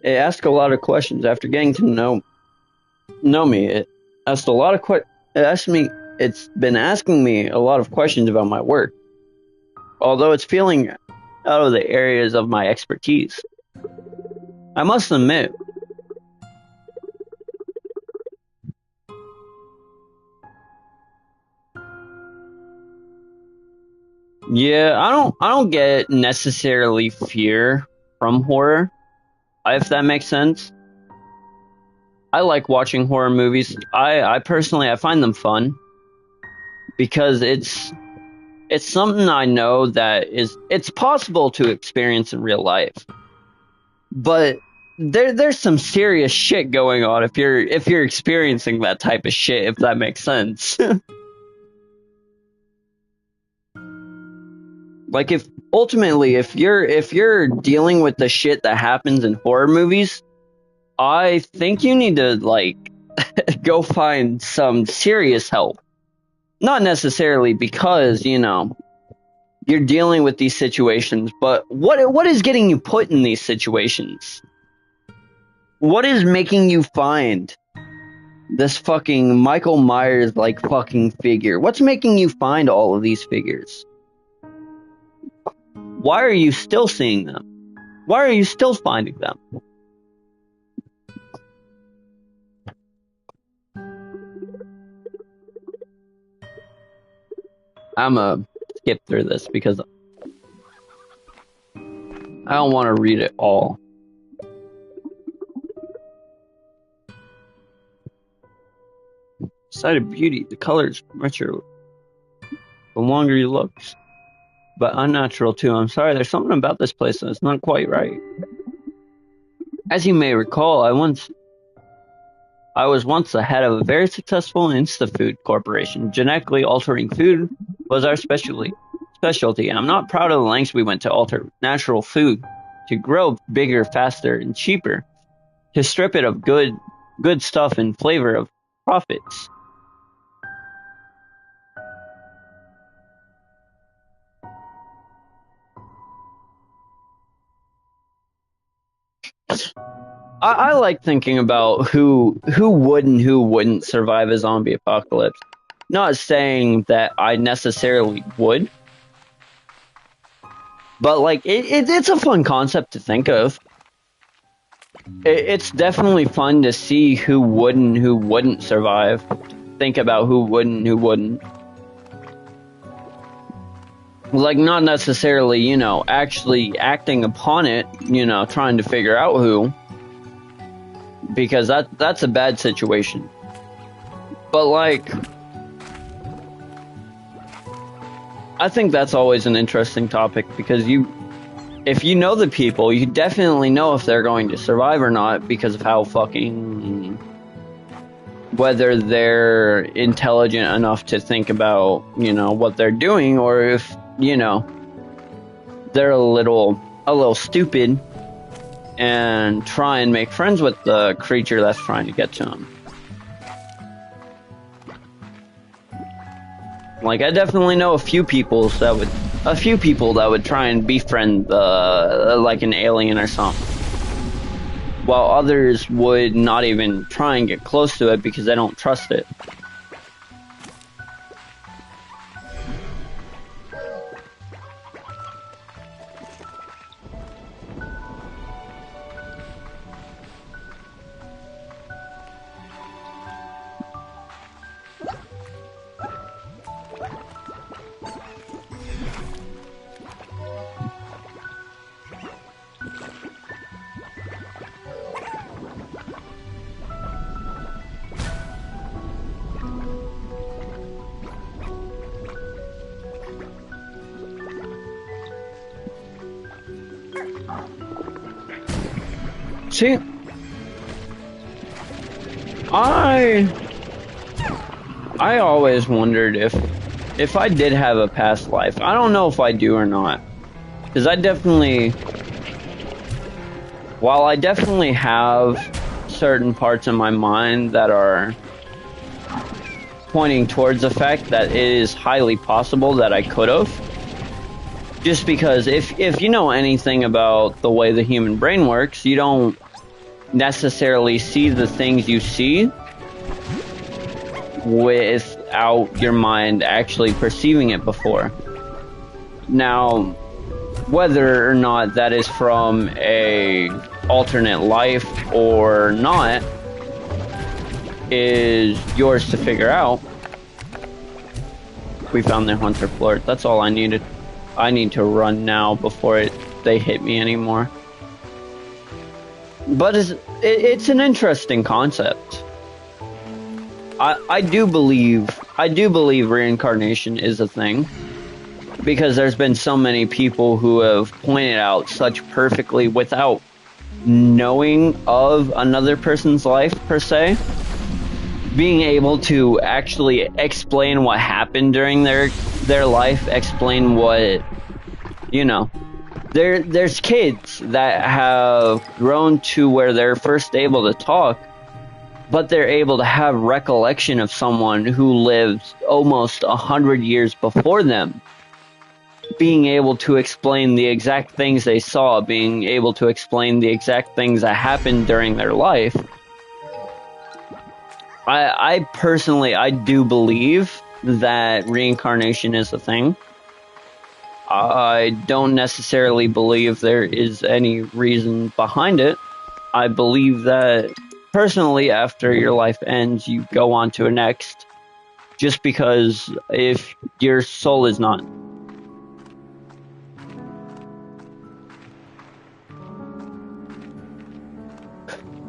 S1: It asked a lot of questions after getting to know me. It asked a lot of it's been asking me a lot of questions about my work, although it's feeling out of the areas of my expertise. I must admit, yeah, I don't get necessarily fear from horror, if that makes sense. I like watching horror movies. I personally, I find them fun because it's something I know that it's possible to experience in real life. But there's some serious shit going on if you're experiencing that type of shit, if that makes sense. Like if you're dealing with the shit that happens in horror movies, I think you need to like go find some serious help. Not necessarily because, you're dealing with these situations, but what is getting you put in these situations? What is making you find this fucking Michael Myers like fucking figure? What's making you find all of these figures? Why are you still seeing them? Why are you still finding them? I'm gonna skip through this because I don't want to read it all. Sight of beauty, the colors retro. The longer you look, but unnatural too. I'm sorry, there's something about this place that's not quite right. As you may recall, I was once the head of a very successful InstaFood corporation. Genetically altering food was our specialty. I'm not proud of the lengths we went to alter natural food to grow bigger, faster, and cheaper, to strip it of good stuff and flavor of profits. I like thinking about who would and who wouldn't survive a zombie apocalypse. Not saying that I necessarily would, but like it's a fun concept to think of. It's definitely fun to see who would and who wouldn't survive. Think about who would and who wouldn't. Like, not necessarily, actually acting upon it, trying to figure out who. Because that's a bad situation. But, like, I think that's always an interesting topic because if you know the people, you definitely know if they're going to survive or not because of how fucking... whether they're intelligent enough to think about, what they're doing, or if, they're a little stupid and try and make friends with the creature that's trying to get to them. Like, I definitely know a few people that would try and befriend like an alien or something, while others would not even try and get close to it because they don't trust it. See, I always wondered if I did have a past life. I don't know if I do or not, because while I definitely have certain parts in my mind that are pointing towards the fact that it is highly possible that I could have. Just because if you know anything about the way the human brain works, you don't necessarily see the things you see without your mind actually perceiving it before. Now, whether or not that is from a alternate life or not is yours to figure out. We found the hunter floor. That's all I needed. I need to run now before they hit me anymore. But it's an interesting concept. I do believe reincarnation is a thing, because there's been so many people who have pointed out such perfectly without knowing of another person's life per se, being able to actually explain what happened during their life, explain what, you know. There's kids that have grown to where they're first able to talk, but they're able to have recollection of someone who lived almost 100 years before them, being able to explain the exact things they saw, being able to explain the exact things that happened during their life. I personally do believe that reincarnation is a thing. I don't necessarily believe there is any reason behind it. I believe that personally, after your life ends, you go on to a next, just because if your soul is not.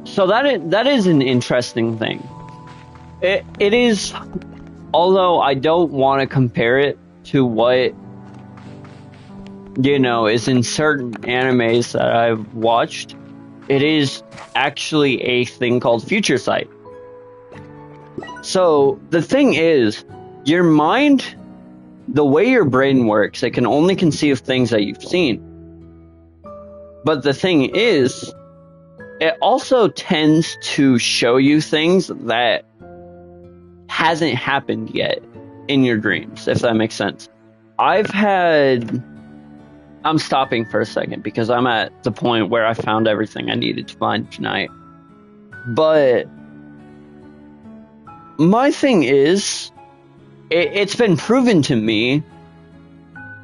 S1: So that is an interesting thing. It is, although I don't want to compare it to what, you know, is in certain animes that I've watched, it is actually a thing called future sight. So the thing is, your mind, the way your brain works, it can only conceive things that you've seen. But the thing is, it also tends to show you things that hasn't happened yet in your dreams, if that makes sense. I'm stopping for a second because I'm at the point where I found everything I needed to find tonight. But my thing is, it's been proven to me,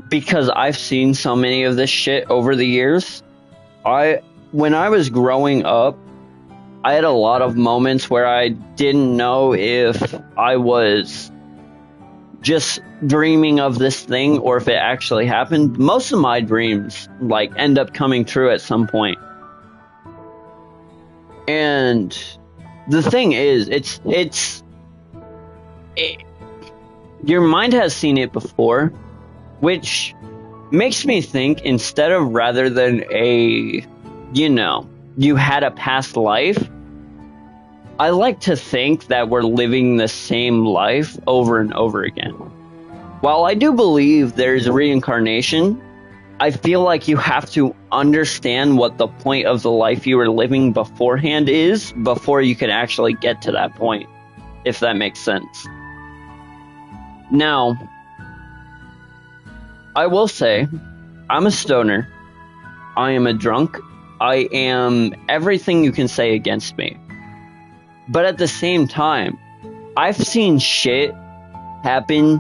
S1: because I've seen so many of this shit over the years. When I was growing up, I had a lot of moments where I didn't know if I was just dreaming of this thing or if it actually happened. Most of my dreams end up coming true at some point. And the thing is, your mind has seen it before, which makes me think, instead of rather than you had a past life, I like to think that we're living the same life over and over again. While I do believe there's reincarnation, I feel like you have to understand what the point of the life you were living beforehand is before you can actually get to that point, if that makes sense. Now, I will say, I'm a stoner. I am a drunk. I am everything you can say against me. But at the same time, I've seen shit happen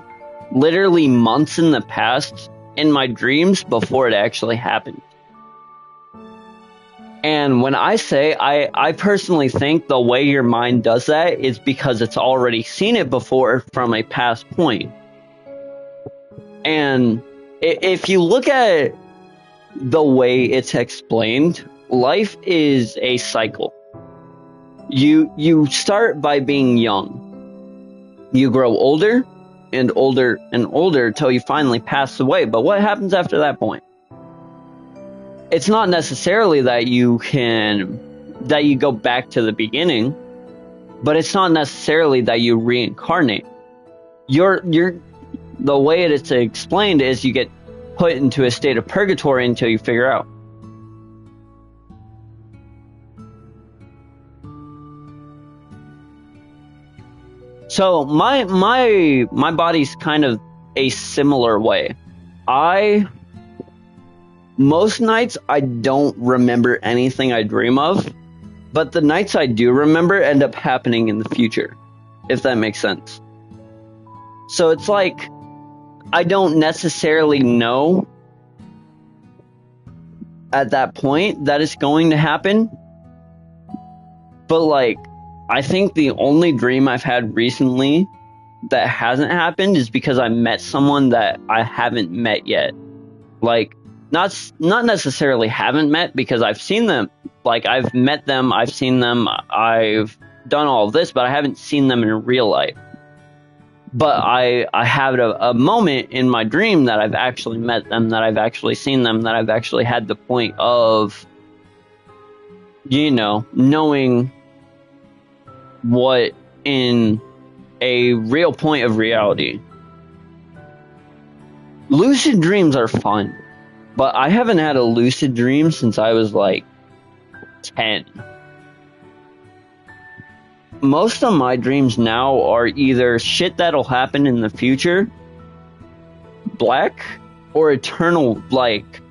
S1: literally months in the past in my dreams before it actually happened. And when I say, I personally think the way your mind does that is because it's already seen it before from a past point. And if you look at the way it's explained, life is a cycle. You start by being young. You grow older and older and older till you finally pass away. But what happens after that point? it's not necessarily that you go back to the beginning, but it's not necessarily that you reincarnate. The way it's explained is you get put into a state of purgatory until you figure out. So my body's kind of a similar way. Most nights I don't remember anything I dream of, but the nights I do remember end up happening in the future, if that makes sense. So it's like I don't necessarily know at that point that it's going to happen, but like I think the only dream I've had recently that hasn't happened is because I met someone that I haven't met yet. Like, not necessarily haven't met, because I've seen them. Like, I've met them, I've seen them, I've done all of this, but I haven't seen them in real life. But I had a moment in my dream that I've actually met them, that I've actually seen them, that I've actually had the point of, you know, knowing what in a real point of reality. Lucid dreams are fun, but I haven't had a lucid dream since I was like 10. Most of my dreams now are either shit that'll happen in the future, black, or eternal, like,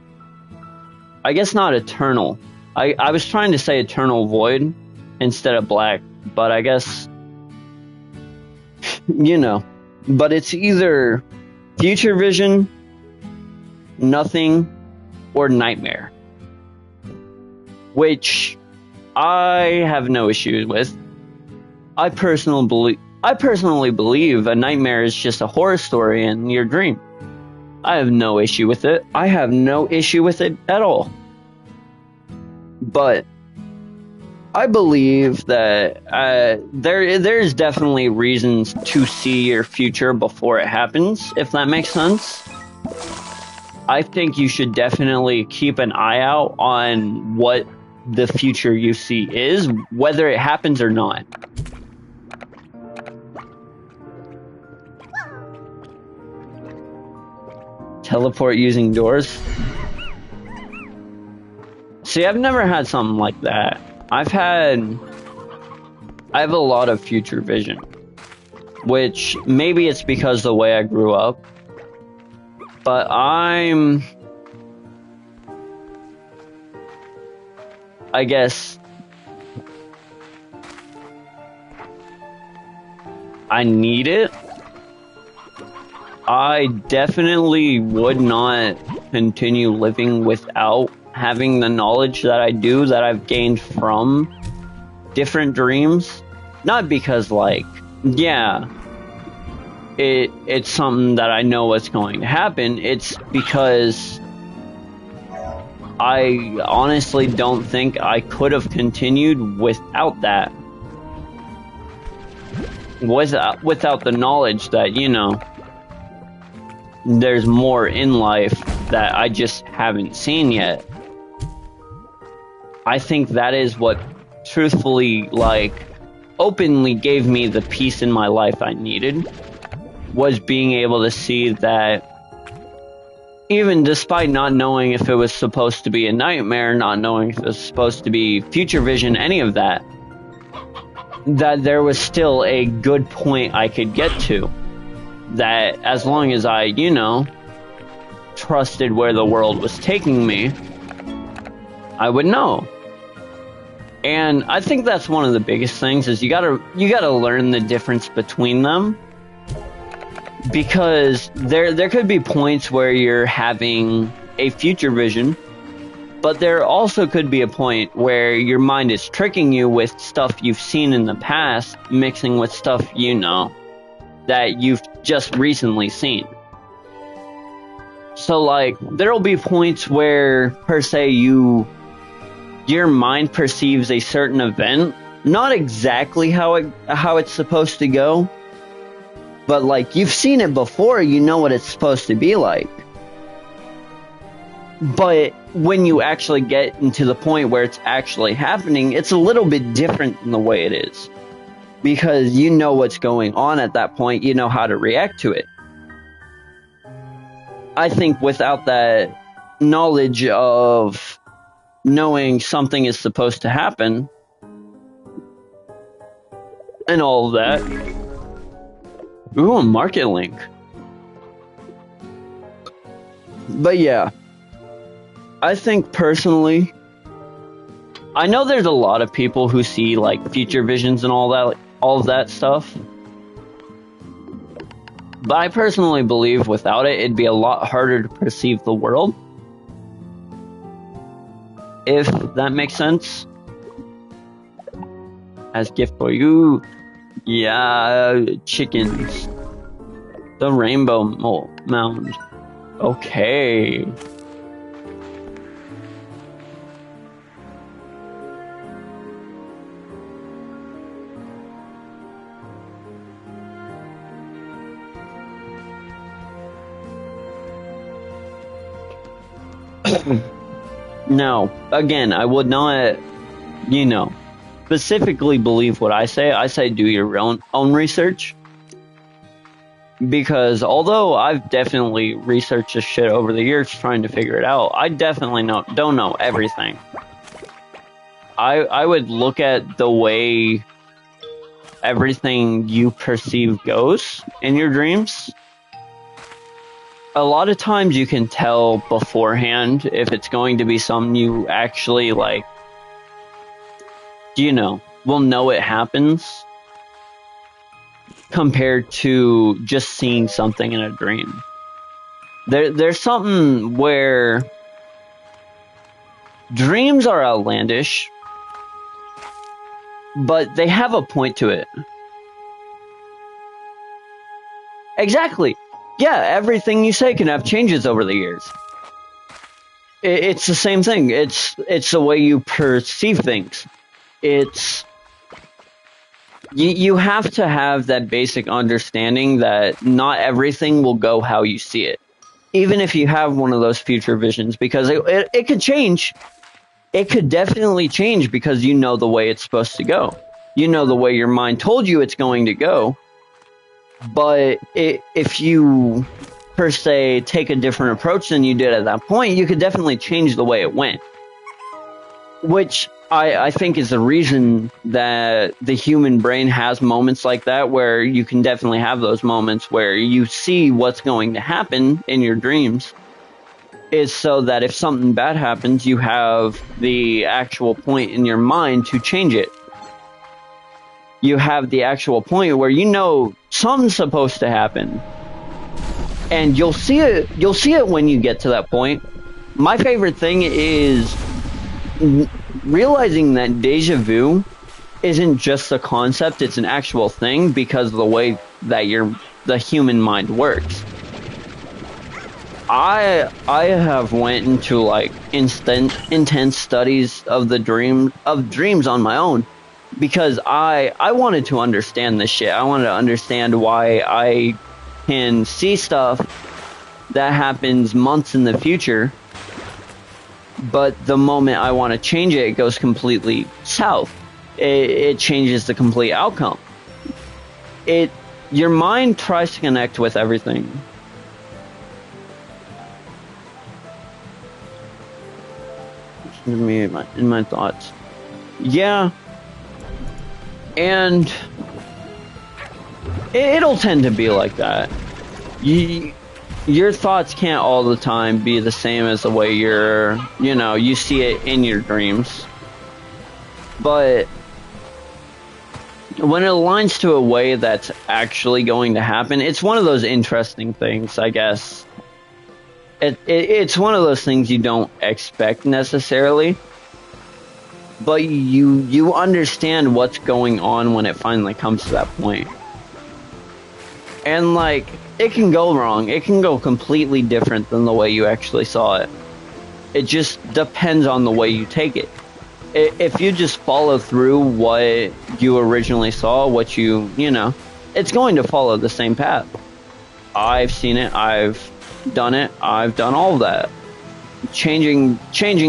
S1: I guess not eternal. I was trying to say eternal void instead of black, but I guess, you know, but it's either future vision, nothing, or nightmare, which I have no issues with. I personally believe a nightmare is just a horror story in your dream. I have no issue with it. I have no issue with it at all. But I believe that there's definitely reasons to see your future before it happens, if that makes sense. I think you should definitely keep an eye out on what the future you see is, whether it happens or not. Teleport using doors? See, I've never had something like that. I have a lot of future vision, which maybe it's because the way I grew up, but I guess I need it. I definitely would not continue living without having the knowledge that I do, that I've gained from different dreams. Not because, like, yeah, it's something that I know what's going to happen. It's because I honestly don't think I could have continued without that. Without the knowledge that, you know, there's more in life that I just haven't seen yet. I think that is what truthfully, like, openly gave me the peace in my life I needed, was being able to see that even despite not knowing if it was supposed to be a nightmare, not knowing if it was supposed to be future vision, any of that, that there was still a good point I could get to. That as long as I, you know, trusted where the world was taking me, I would know. And I think that's one of the biggest things, is you gotta learn the difference between them. Because there could be points where you're having a future vision, but there also could be a point where your mind is tricking you with stuff you've seen in the past, mixing with stuff you know that you've just recently seen. So, like, there'll be points where, per se, your mind perceives a certain event, not exactly how it's supposed to go, but, like, you've seen it before, you know what it's supposed to be like.
S2: But when you actually get into the point where it's actually happening, it's a little bit different than the way it is. Because you know what's going on at that point, you know how to react to it. I think without that knowledge of knowing something is supposed to happen, and all of that. Ooh, a market link. But yeah, I think personally, I know there's a lot of people who see like future visions and all of that stuff. But I personally believe without it, it'd be a lot harder to perceive the world. If that makes sense. As gift for you. Yeah, chickens. The rainbow mound. Okay. Now, again, I would not, specifically believe what I say. I say do your own research. Because although I've definitely researched this shit over the years trying to figure it out, I definitely don't know everything. I would look at the way everything you perceive goes in your dreams. A lot of times you can tell beforehand if it's going to be something you actually will know it happens compared to just seeing something in a dream. There's something where dreams are outlandish, but they have a point to it. Exactly. Yeah, everything you say can have changes over the years. It's the same thing. It's the way you perceive things. It's you have to have that basic understanding that not everything will go how you see it. Even if you have one of those future visions, because it could change. It could definitely change because you know the way it's supposed to go. You know the way your mind told you it's going to go. But if you, per se, take a different approach than you did at that point, you could definitely change the way it went. Which I think is the reason that the human brain has moments like that, where you can definitely have those moments where you see what's going to happen in your dreams, is so that if something bad happens, you have the actual point in your mind to change it. You have the actual point where you know something's supposed to happen. And you'll see it when you get to that point. My favorite thing is realizing that deja vu isn't just a concept, it's an actual thing because of the way that the human mind works. I have went into like intense studies of dreams on my own. Because I wanted to understand this shit. I wanted to understand why I can see stuff that happens months in the future, but the moment I want to change it, it goes completely south. It changes the complete outcome. Your mind tries to connect with everything. Me in my thoughts. Yeah. And it'll tend to be like that. Your thoughts can't all the time be the same as the way you see it in your dreams. But when it aligns to a way that's actually going to happen, it's one of those interesting things, I guess. It's one of those things you don't expect necessarily. But you understand what's going on when it finally comes to that point. And like, it can go wrong. It can go completely different than the way you actually saw it. It just depends on the way you take it. If you just follow through what you originally saw, it's going to follow the same path. I've seen it. I've done it. I've done all of that. changing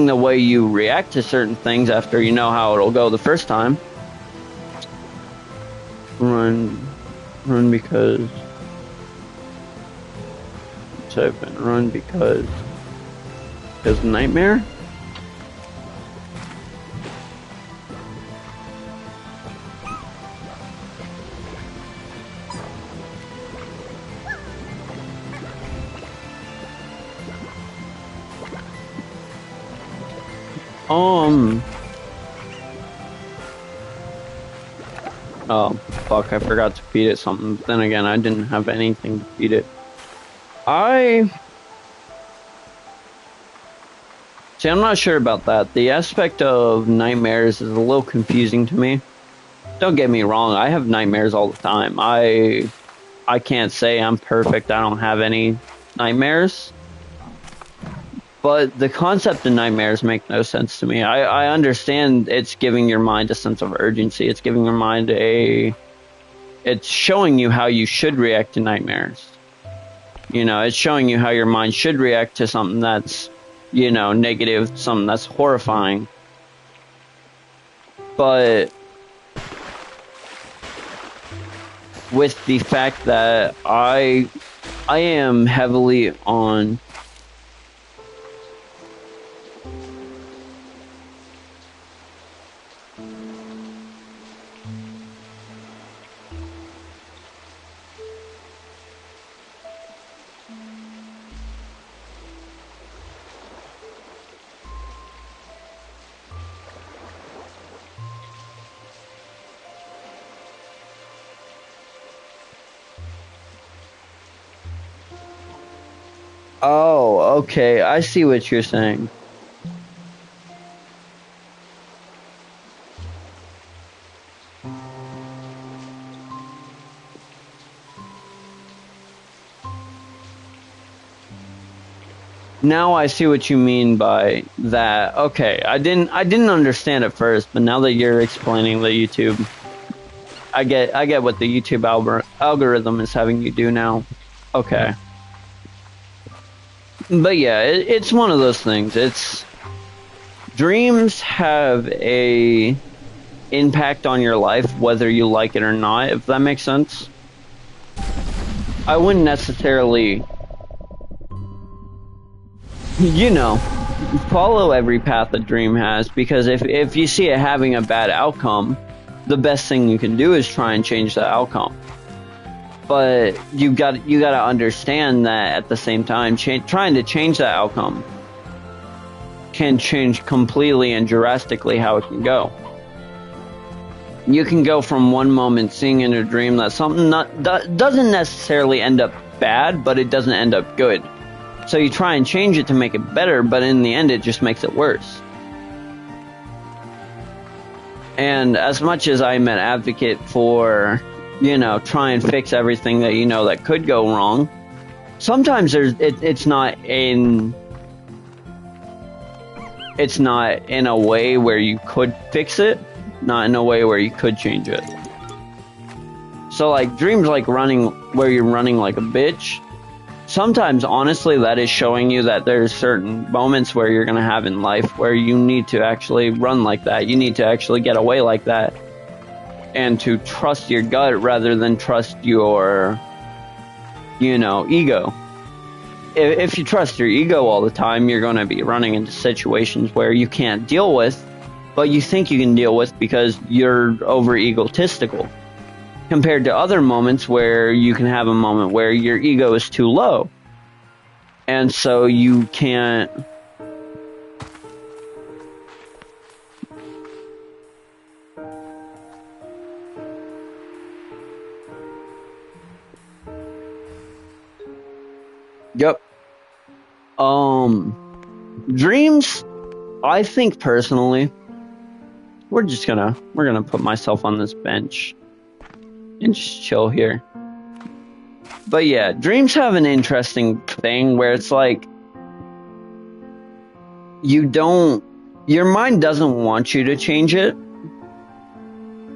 S2: the way you react to certain things after you know how it'll go the first time. Run because run because nightmare. Oh, fuck, I forgot to feed it something. Then again, I didn't have anything to feed it. See, I'm not sure about that. The aspect of nightmares is a little confusing to me. Don't get me wrong, I have nightmares all the time. I can't say I'm perfect, I don't have any nightmares. But the concept of nightmares make no sense to me. I understand it's giving your mind a sense of urgency. It's giving your mind it's showing you how you should react to nightmares. You know, it's showing you how your mind should react to something that's, you know, negative, something that's horrifying. But with the fact that I am heavily on Oh, okay. I see what you're saying. Now I see what you mean by that. Okay, I didn't understand at first, but now that you're explaining the YouTube, I get what the YouTube algorithm is having you do now. Okay. But yeah, it's one of those things. Dreams have a impact on your life, whether you like it or not, if that makes sense. I wouldn't necessarily, you know, follow every path a dream has, because if you see it having a bad outcome, the best thing you can do is try and change the outcome. But you got to understand that at the same time, trying to change that outcome can change completely and drastically how it can go. You can go from one moment seeing in a dream that something doesn't necessarily end up bad, but it doesn't end up good. So you try and change it to make it better, but in the end it just makes it worse. And as much as I'm an advocate for, you know, try and fix everything that you know that could go wrong, sometimes it's not in a way where you could fix it, not in a way where you could change it. So like dreams like running, where you're running like a bitch, sometimes honestly that is showing you that there's certain moments where you're going to have in life where you need to actually run like that. You need to actually get away like that, and to trust your gut rather than trust your, you know, ego. If you trust your ego all the time, you're going to be running into situations where you can't deal with, but you think you can deal with because you're over egotistical. Compared to other moments where you can have a moment where your ego is too low, and so you can't. Yep. Dreams, I think personally, we're gonna put myself on this bench and just chill here. But yeah, dreams have an interesting thing where it's like your mind doesn't want you to change it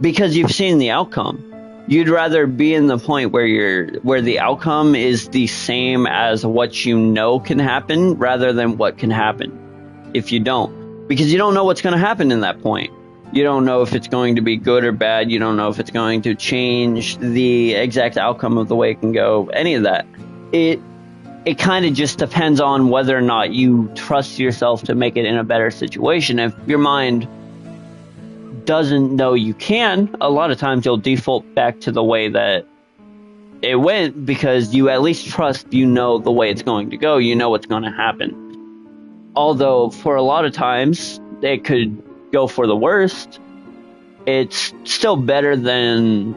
S2: because you've seen the outcome. You'd rather be in the point where the outcome is the same as what you know can happen rather than what can happen if you don't. Because you don't know what's going to happen in that point. You don't know if it's going to be good or bad. You don't know if it's going to change the exact outcome of the way it can go. Any of that. It kind of just depends on whether or not you trust yourself to make it in a better situation. If your mind doesn't know you can, a lot of times you'll default back to the way that it went because you at least trust you know the way it's going to go. You know what's going to happen. Although for a lot of times it could go for the worst, it's still better than,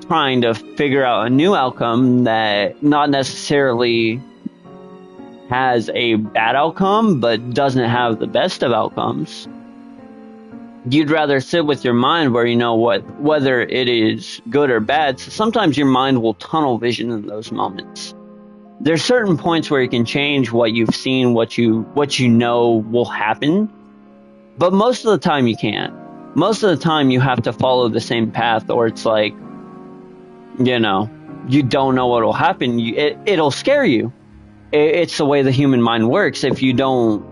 S2: trying to figure out a new outcome that not necessarily has a bad outcome, but doesn't have the best of outcomes. You'd rather sit with your mind where you know whether it is good or bad. So sometimes your mind will tunnel vision in those moments. There's certain points where you can change what you've seen, what you know will happen. But most of the time you can't. Most of the time you have to follow the same path, or it's like, you don't know what will happen. It'll scare you. It's the way the human mind works. If you don't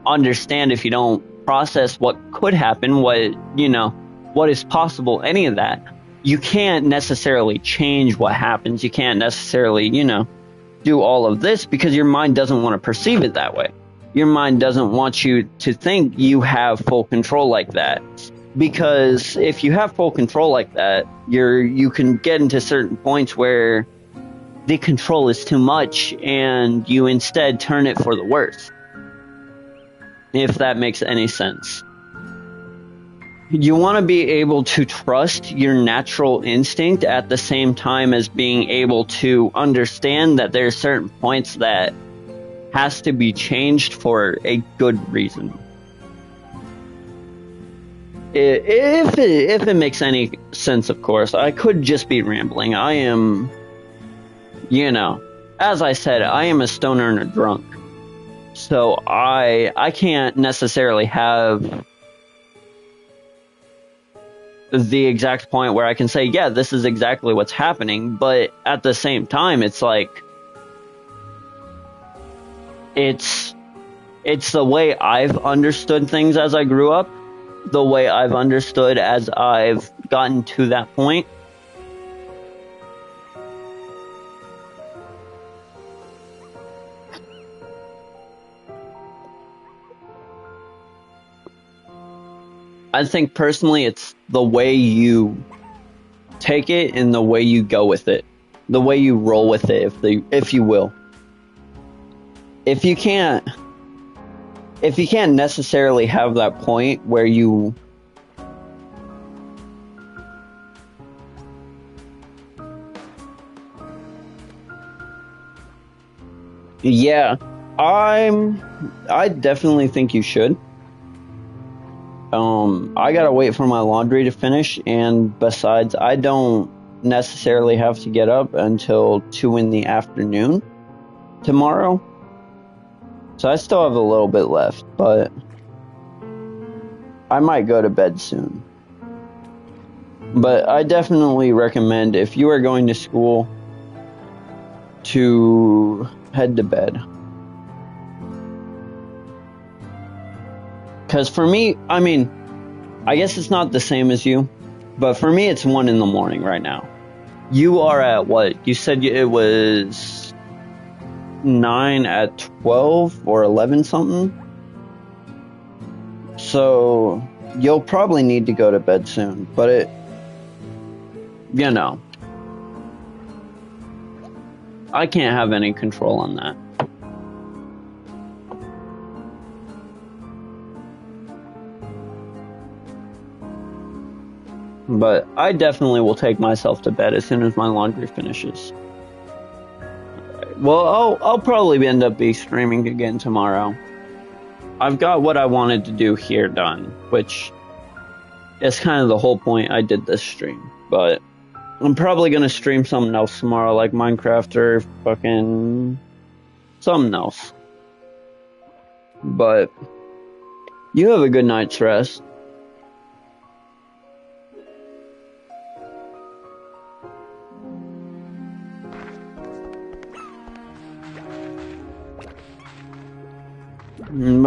S2: understand, if you don't process what could happen, what is possible, any of that, you can't necessarily change what happens. You can't necessarily, do all of this because your mind doesn't want to perceive it that way. Your mind doesn't want you to think you have full control like that. Because if you have full control like that, you can get into certain points where the control is too much and you instead turn it for the worse. If that makes any sense. You want to be able to trust your natural instinct at the same time as being able to understand that there are certain points that has to be changed for a good reason. If it makes any sense, of course. I could just be rambling. I am, as I said, I am a stoner and a drunk. So I can't necessarily have the exact point where I can say, yeah, this is exactly what's happening. But at the same time, it's like, it's the way I've understood things as I grew up, the way I've understood as I've gotten to that point. I think personally it's the way you take it and the way you go with it, the way you roll with it, if you will. If you can't necessarily have that point where you I definitely think you should. I gotta wait for my laundry to finish, and besides, I don't necessarily have to get up until 2 in the afternoon tomorrow. So I still have a little bit left, but I might go to bed soon. But I definitely recommend, if you are going to school, to head to bed. Because for me, I guess it's not the same as you, but for me it's 1 in the morning right now. You are at what? You said it was 9 at 12 or 11 something? So you'll probably need to go to bed soon, but I can't have any control on that. But I definitely will take myself to bed as soon as my laundry finishes. Well, I'll probably end up streaming again tomorrow. I've got what I wanted to do here done, which is kind of the whole point I did this stream. But I'm probably going to stream something else tomorrow, like Minecraft or fucking something else. But you have a good night's rest.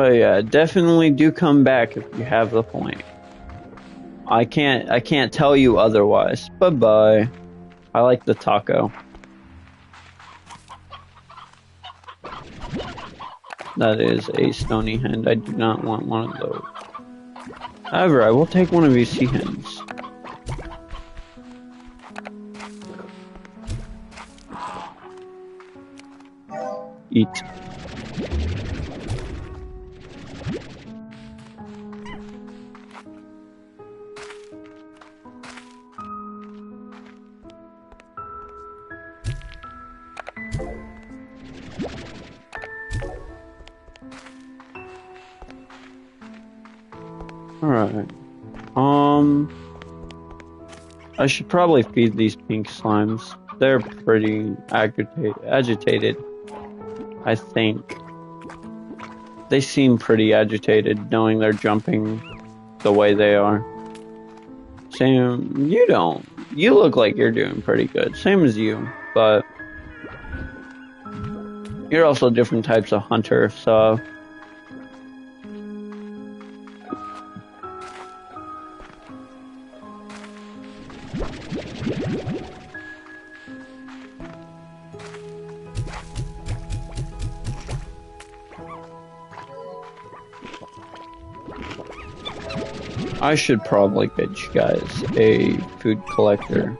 S2: But yeah, definitely do come back if you have the point. I can't tell you otherwise. Bye bye. I like the taco. That is a stony hen. I do not want one of those. However, I will take one of these sea hens. Eat. Alright. I should probably feed these pink slimes. They're pretty agitated. I think. They seem pretty agitated, knowing they're jumping the way they are. Sam, you don't. You look like you're doing pretty good. Same as you, but you're also different types of hunter, so... I should probably get you guys a food collector.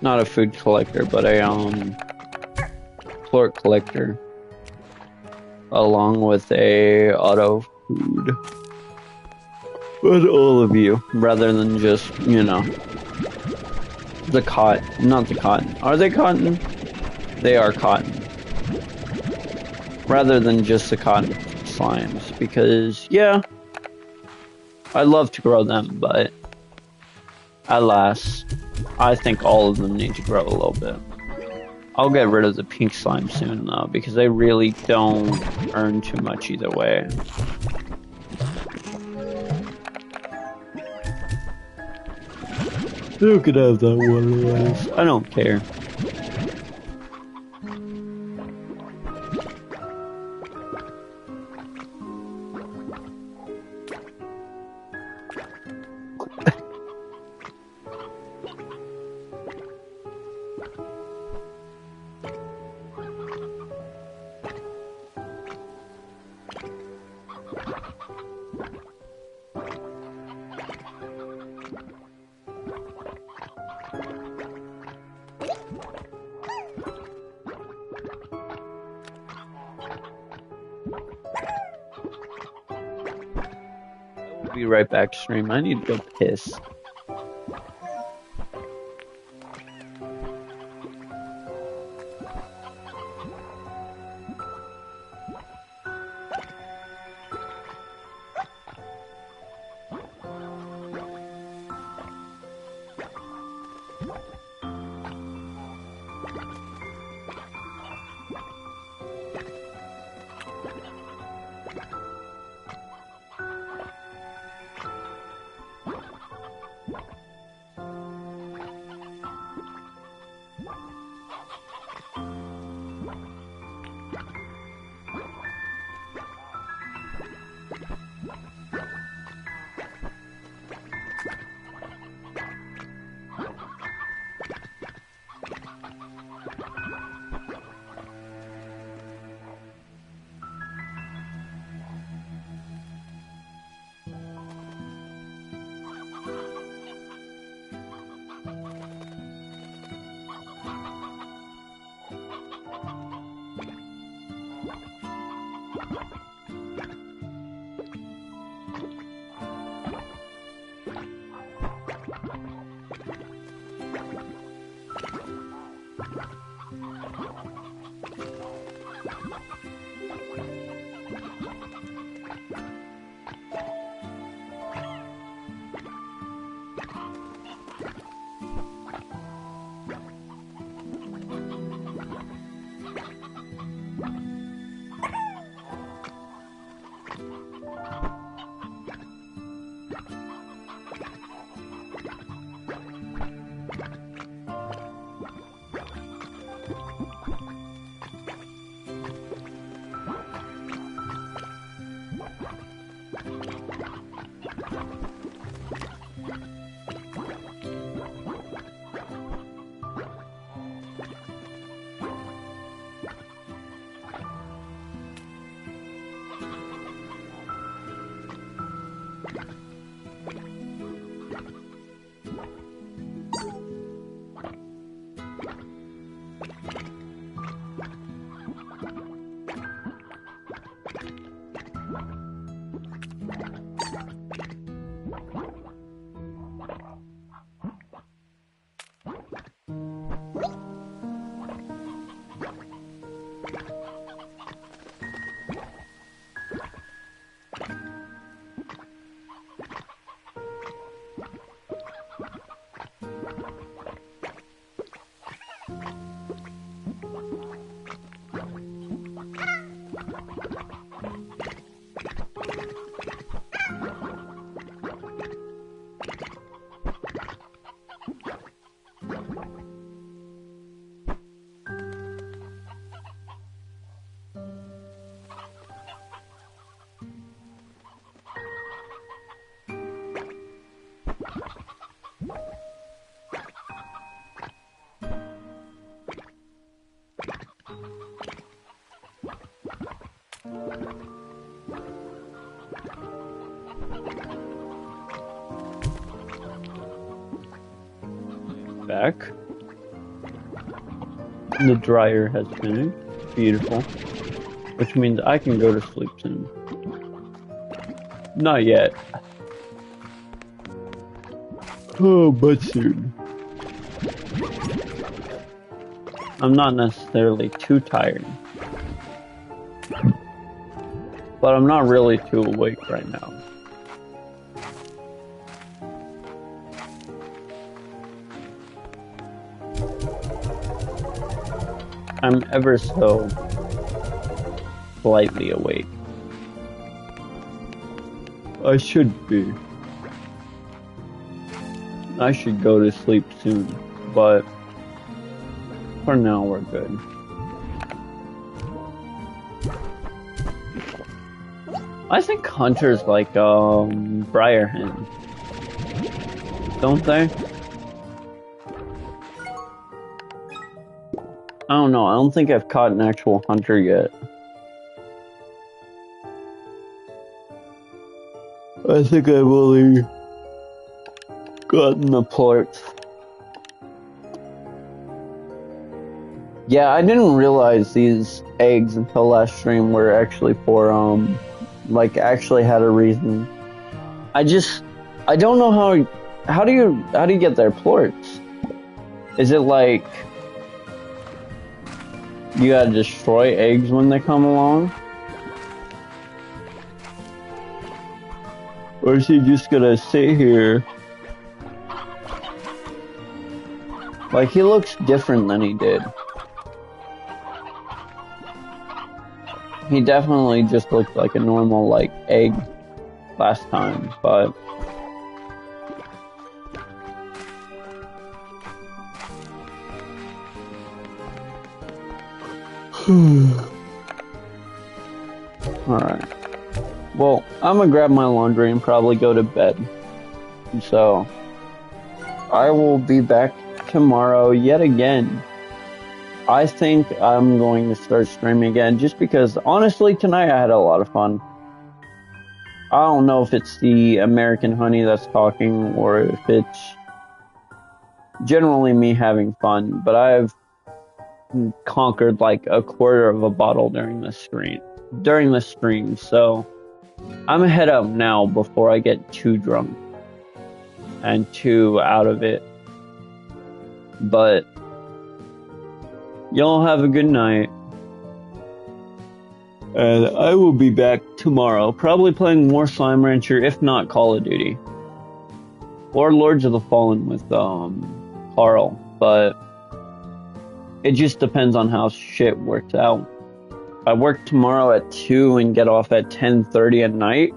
S2: Not a food collector, but a plort collector. Along with a auto food. But all of you, rather than just, you know, the not the cotton. Are they cotton? They are cotton. Rather than just the cotton slimes, because, yeah, I'd love to grow them, but alas, I think all of them need to grow a little bit. I'll get rid of the pink slime soon, though, because they really don't earn too much either way. You could have that one. I don't care. Be right back, stream. I need to go piss.
S1: Back. The dryer has finished. Beautiful. Which means I can go to sleep soon. Not yet. Oh, but soon. I'm not necessarily too tired. But I'm not really too awake right now. I'm ever so slightly awake. I should be. I should go to sleep soon, but for now we're good. I think hunters like Briarhen, don't they? I don't know. I don't think I've caught an actual hunter yet. I think I've only gotten the plorts. Yeah, I didn't realize these eggs until last stream were actually for like actually had a reason. I don't know how do you get their plorts? Is it like you gotta destroy eggs when they come along? Or is he just gonna sit here? Like, he looks different than he did. He definitely just looked like a normal, like, egg last time, but alright. Well, I'm gonna grab my laundry and probably go to bed. So, I will be back tomorrow yet again. I think I'm going to start streaming again just because, honestly, tonight I had a lot of fun. I don't know if it's the American honey that's talking or if it's generally me having fun, but I've conquered like a quarter of a bottle during the stream, so I'm gonna head up now before I get too drunk and too out of it. But y'all have a good night, and I will be back tomorrow, probably playing more Slime Rancher, if not Call of Duty or Lords of the Fallen with Carl, but it just depends on how shit works out. I work tomorrow at 2 and get off at 10:30 at night.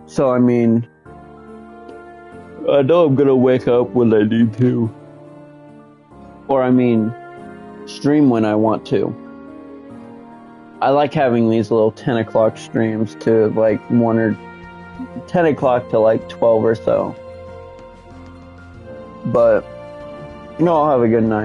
S1: So, I mean, I know I'm gonna wake up when I need to. Or, I mean, stream when I want to. I like having these little 10 o'clock streams to like 1 or 10 o'clock to like 12 or so. But, you know, I'll have a good night.